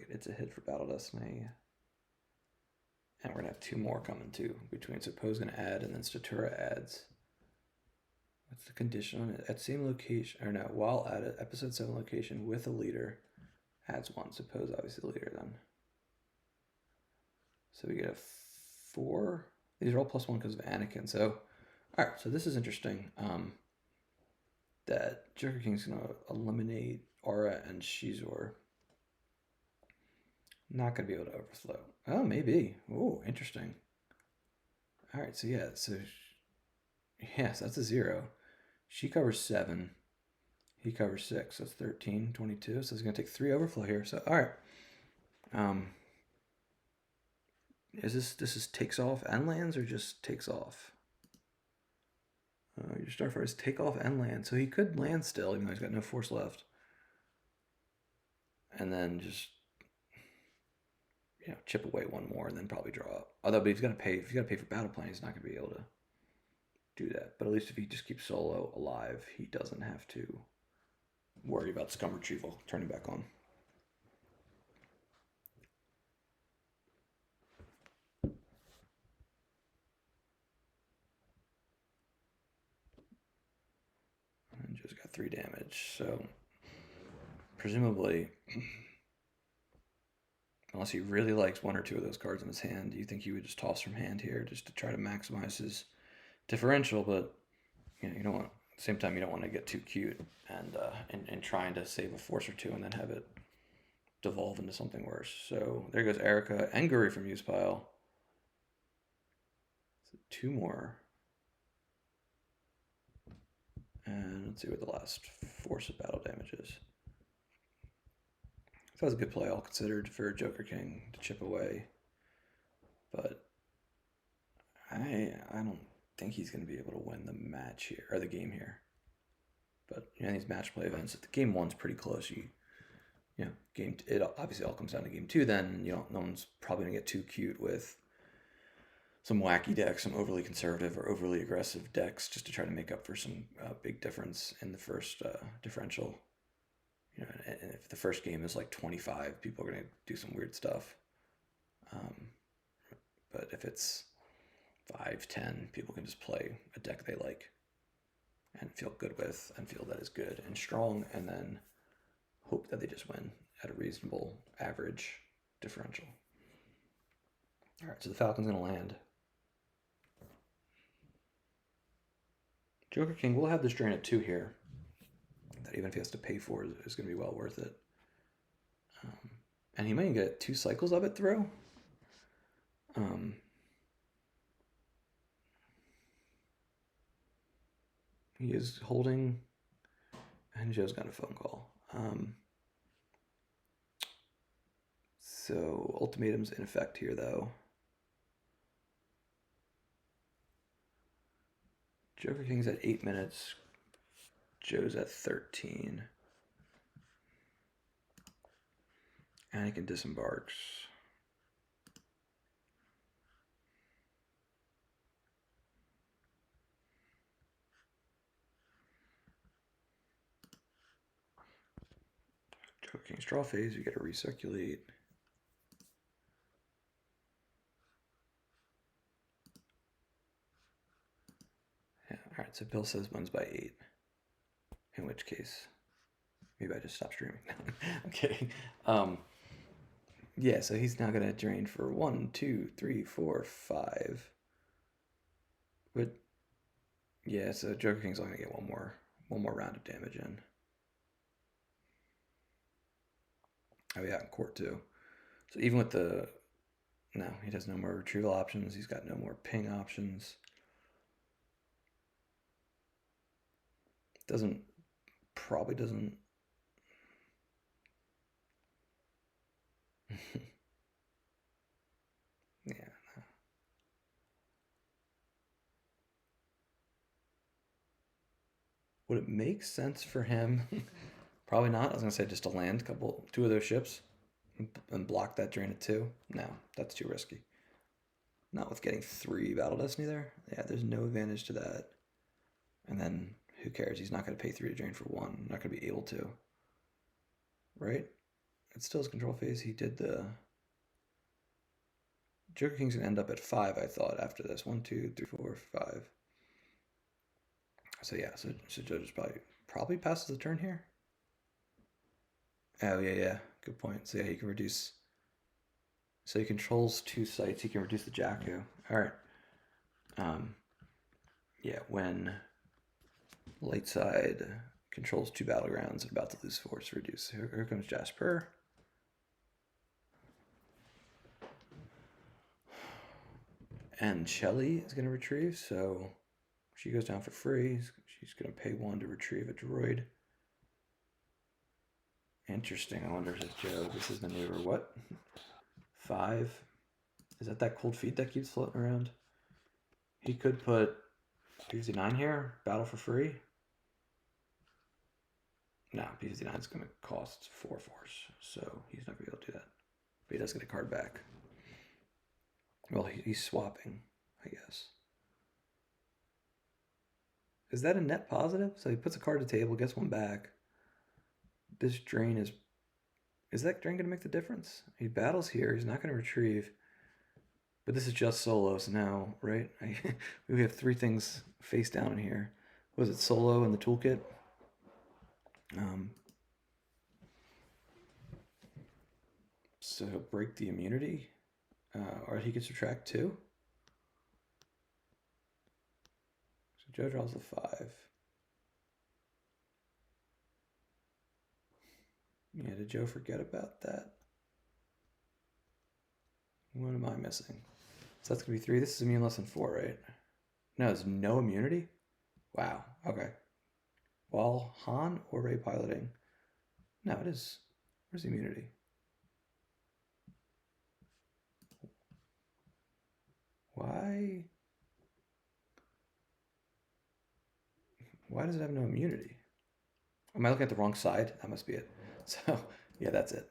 Speaker 1: It's a hit for Battle Destiny. And we're going to have 2 more coming too between. So Poe's going to add, and then Statura adds. What's the condition on it? At same location, or no, while at it, episode 7 location with a leader, adds 1. So Poe's obviously the leader then. So we get a 4. These are all +1 because of Anakin. So, all right, so this is interesting. That Joker King's going to eliminate Aura and Shizor. Not going to be able to overflow. Oh, maybe. Oh, interesting. All right, so yeah, so yes, that's a 0. She covers 7. He covers 6. So that's 13, 22. So he's going to take 3 overflow here. So, all right. This is takes off and lands or just takes off? Your Starfire is take off and land. So he could land still, even though he's got no force left. And then just, chip away 1 more and then probably draw up. Although, but he's got to pay. If he's got to pay for battle plan, he's not going to be able to do that. But at least if he just keeps Solo alive, he doesn't have to worry about scum retrieval turning back on. And just got 3 damage. So presumably, unless he really likes 1 or 2 of those cards in his hand, you think he would just toss from hand here just to try to maximize his differential. But you don't want, at the same time, you don't want to get too cute and trying to save a force or 2 and then have it devolve into something worse. So there goes Erica and Guri from use pile. So 2 more. And let's see what the last force of battle damage is. So that was a good play, all considered, for Joker King to chip away. But I don't think he's going to be able to win the match here, or the game here. But these match play events, if the game 1's pretty close, it obviously all comes down to game 2. Then no one's probably going to get too cute with some wacky decks, some overly conservative or overly aggressive decks, just to try to make up for some big difference in the first differential. And if the first game is like 25, people are going to do some weird stuff. But if it's 5, 10, people can just play a deck they like and feel good with and feel that is good and strong, and then hope that they just win at a reasonable average differential. All right, so the Falcon's going to land. Joker King will have this drain at 2 here. That even if he has to pay for it, is going to be well worth it. And he might get 2 cycles of it through. He is holding, and Joe's got a phone call. So ultimatum's in effect here, though. Joker King's at 8 minutes. Joe's at 13. Anakin disembarks. Joker King's draw phase, you get to recirculate. Yeah, alright, so Bill says wins by 8. In which case, maybe I just stop streaming. I'm kidding. Yeah, so he's now gonna drain for 1, 2, 3, 4, 5. But Yeah, so Joker King's only gonna get one more round of damage in. Oh yeah, in court too. So even with the no, he has no more retrieval options. He's got no more ping options. Doesn't probably doesn't. Yeah. Would it make sense for him? Probably not. I was gonna say just to land two of those ships and block that drain at 2. No, that's too risky. Not with getting 3 Battle Destiny there. Yeah, there's no advantage to that. And then who cares? He's not gonna pay 3 to drain for 1. Not gonna be able to. Right? It's still his control phase. He did the Joker King's gonna end up at 5, I thought, after this. 1, 2, 3, 4, 5. So yeah, so Joe just probably passes the turn here. Oh yeah, good point. So yeah, he can reduce. So he controls 2 sites. He can reduce the Jakku. All right. Yeah, when light side controls 2 battlegrounds and about to lose force, reduce. Here comes Jasper. And Shelly is going to retrieve, so she goes down for free. She's going to pay 1 to retrieve a droid. Interesting. I wonder if Joe, this is maneuver what? 5? Is that cold feet that keeps floating around? He could put 59 here, battle for free. No, P59 is going to cost 4 force, so he's not going to be able to do that. But he does get a card back. Well, he's swapping, I guess. Is that a net positive? So he puts a card to the table, gets 1 back. This drain is... Is that drain going to make the difference? He battles here. He's not going to retrieve. But this is just solo, so now, right? We have 3 things face down in here. Was it solo in the toolkit? So he'll break the immunity. Or he can subtract 2. So Joe draws the 5. Yeah, did Joe forget about that? What am I missing? So that's going to be 3. This is immune less than 4, right? No, there's no immunity? Wow, okay. While Han or Ray piloting? No, it is. Where's the immunity? Why? Why does it have no immunity? Am I looking at the wrong side? That must be it. So, yeah, that's it.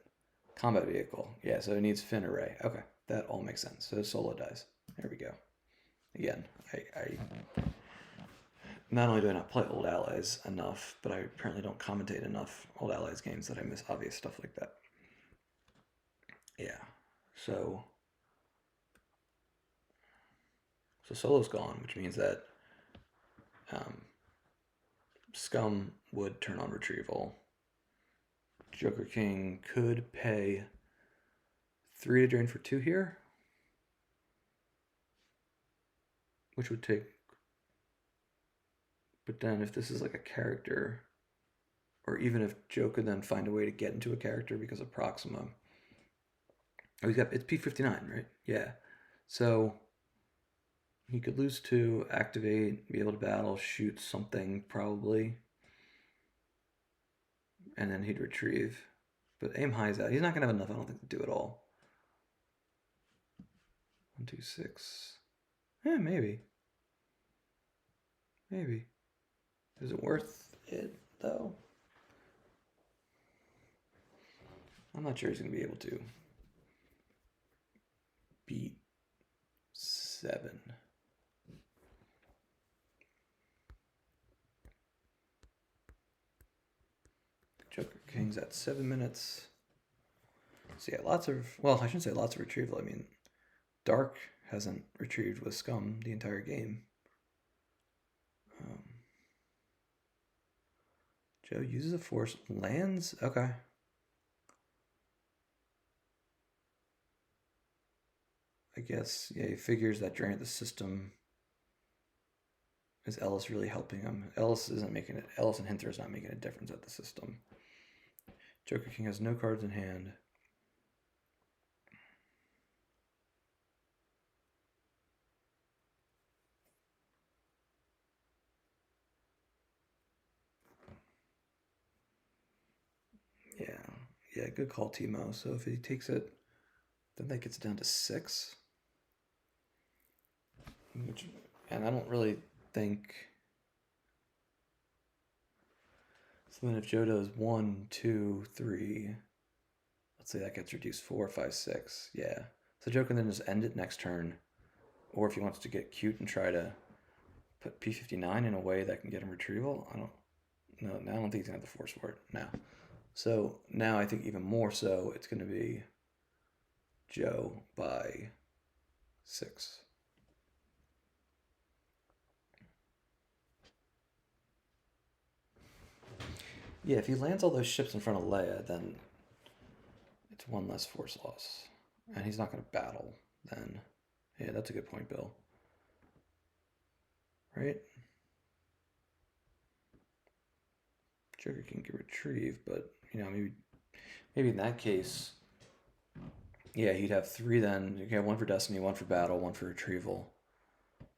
Speaker 1: Combat vehicle. Yeah, so it needs Finn or Ray. Okay, that all makes sense. So solo dies. There we go. Again, I not only do I not play Old Allies enough, but I apparently don't commentate enough Old Allies games that I miss obvious stuff like that. Yeah, so solo's gone, which means that Scum would turn on retrieval. Joker King could pay 3 to drain for 2 here, which would take... But then if this is like a character, or even if Joe could then find a way to get into a character because of Proxima. Oh, it's P59, right? Yeah. So he could lose 2, activate, be able to battle, shoot something probably. And then he'd retrieve. But aim high is out. He's not going to have enough, I don't think, to do it all. 1, 2, 6. Yeah, maybe. Maybe. Is it worth it, though? I'm not sure he's going to be able to beat 7. Joker King's at 7 minutes. So yeah, lots of... Well, I shouldn't say lots of retrieval. I mean, Dark hasn't retrieved with Scum the entire game. Joe uses a force, lands. Okay. I guess, yeah, he figures that drain the system Is Ellis really helping him? Ellis isn't making it. Ellis and Hinter is not making a difference at the system. Joker King has no cards in hand. Yeah, good call, Timo. So if he takes it, then that gets down to 6. And I don't really think. So then if Joe does 1, 2, 3, let's say that gets reduced 4, 5, 6. Yeah. So Joe can then just end it next turn. Or if he wants to get cute and try to put P59 in a way that can get him retrieval, I don't think he's gonna have the force for it now. So now I think even more so it's gonna be Joe by 6. Yeah, if he lands all those ships in front of Leia, then it's 1 less force loss. And he's not going to battle then. Yeah, that's a good point, Bill. Right? Joker can get retrieve, but, maybe in that case, yeah, he'd have 3 then. You have 1 for Destiny, 1 for battle, 1 for retrieval.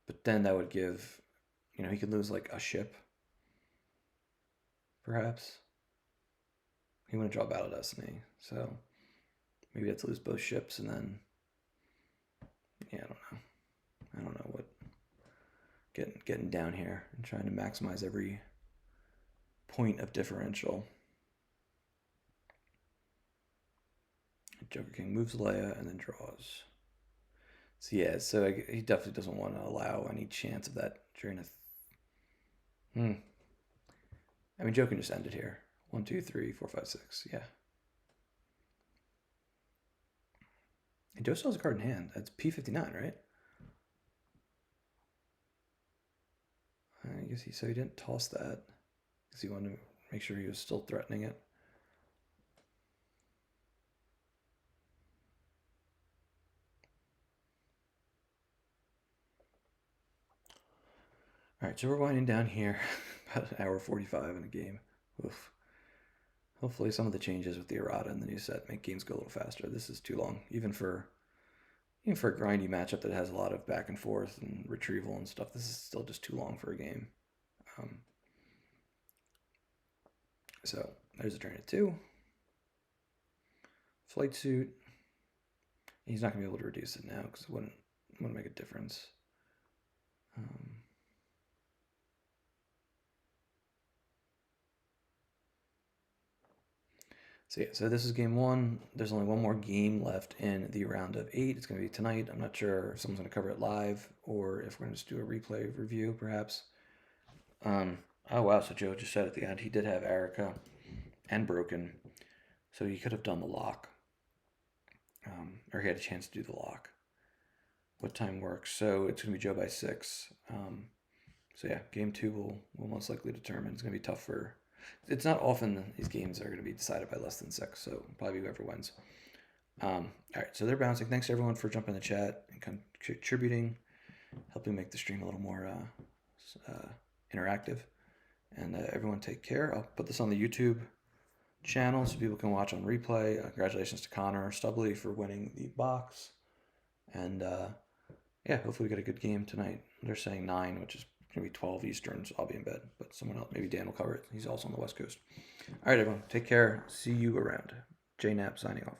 Speaker 1: But then that would give, he could lose like a ship. Perhaps. He wouldn't draw Battle Destiny, so maybe he has to lose both ships and then, yeah, I don't know what, getting down here and trying to maximize every point of differential. Joker King moves Leia and then draws. So yeah, so he definitely doesn't want to allow any chance of that during I mean, Joe can just end it here. 1, 2, 3, 4, 5, 6. Yeah. And Joe still has a card in hand. That's P59, right? I guess he didn't toss that because he wanted to make sure he was still threatening it. All right, so we're winding down here, about 1:45 in a game. Oof. Hopefully some of the changes with the errata in the new set make games go a little faster. This is too long, even for a grindy matchup that has a lot of back and forth and retrieval and stuff. This is still just too long for a game. So there's a turn at 2. Flight suit. He's not gonna be able to reduce it now because it wouldn't make a difference. So yeah, so this is game 1. There's only 1 more game left in the round of 8. It's going to be tonight. I'm not sure if someone's going to cover it live or if we're going to just do a replay review, perhaps. Oh wow, so Joe just said at the end he did have Erica and Broken, so he could have done the lock, or he had a chance to do the lock. What time works? So it's going to be Joe by 6. So yeah, game 2 will most likely determine. It's going to be tough for. It's not often these games are going to be decided by less than 6, so probably whoever wins. All right, so they're bouncing. Thanks to everyone for jumping in the chat and contributing, helping make the stream a little more interactive. And everyone take care. I'll put this on the YouTube channel so people can watch on replay. Congratulations to Connor Stubley for winning the box. And yeah, hopefully we get a good game tonight. They're saying 9, which is going to be 12 Eastern, so I'll be in bed. But someone else, maybe Dan will cover it. He's also on the West Coast. All right, everyone. Take care. See you around. JNAP signing off.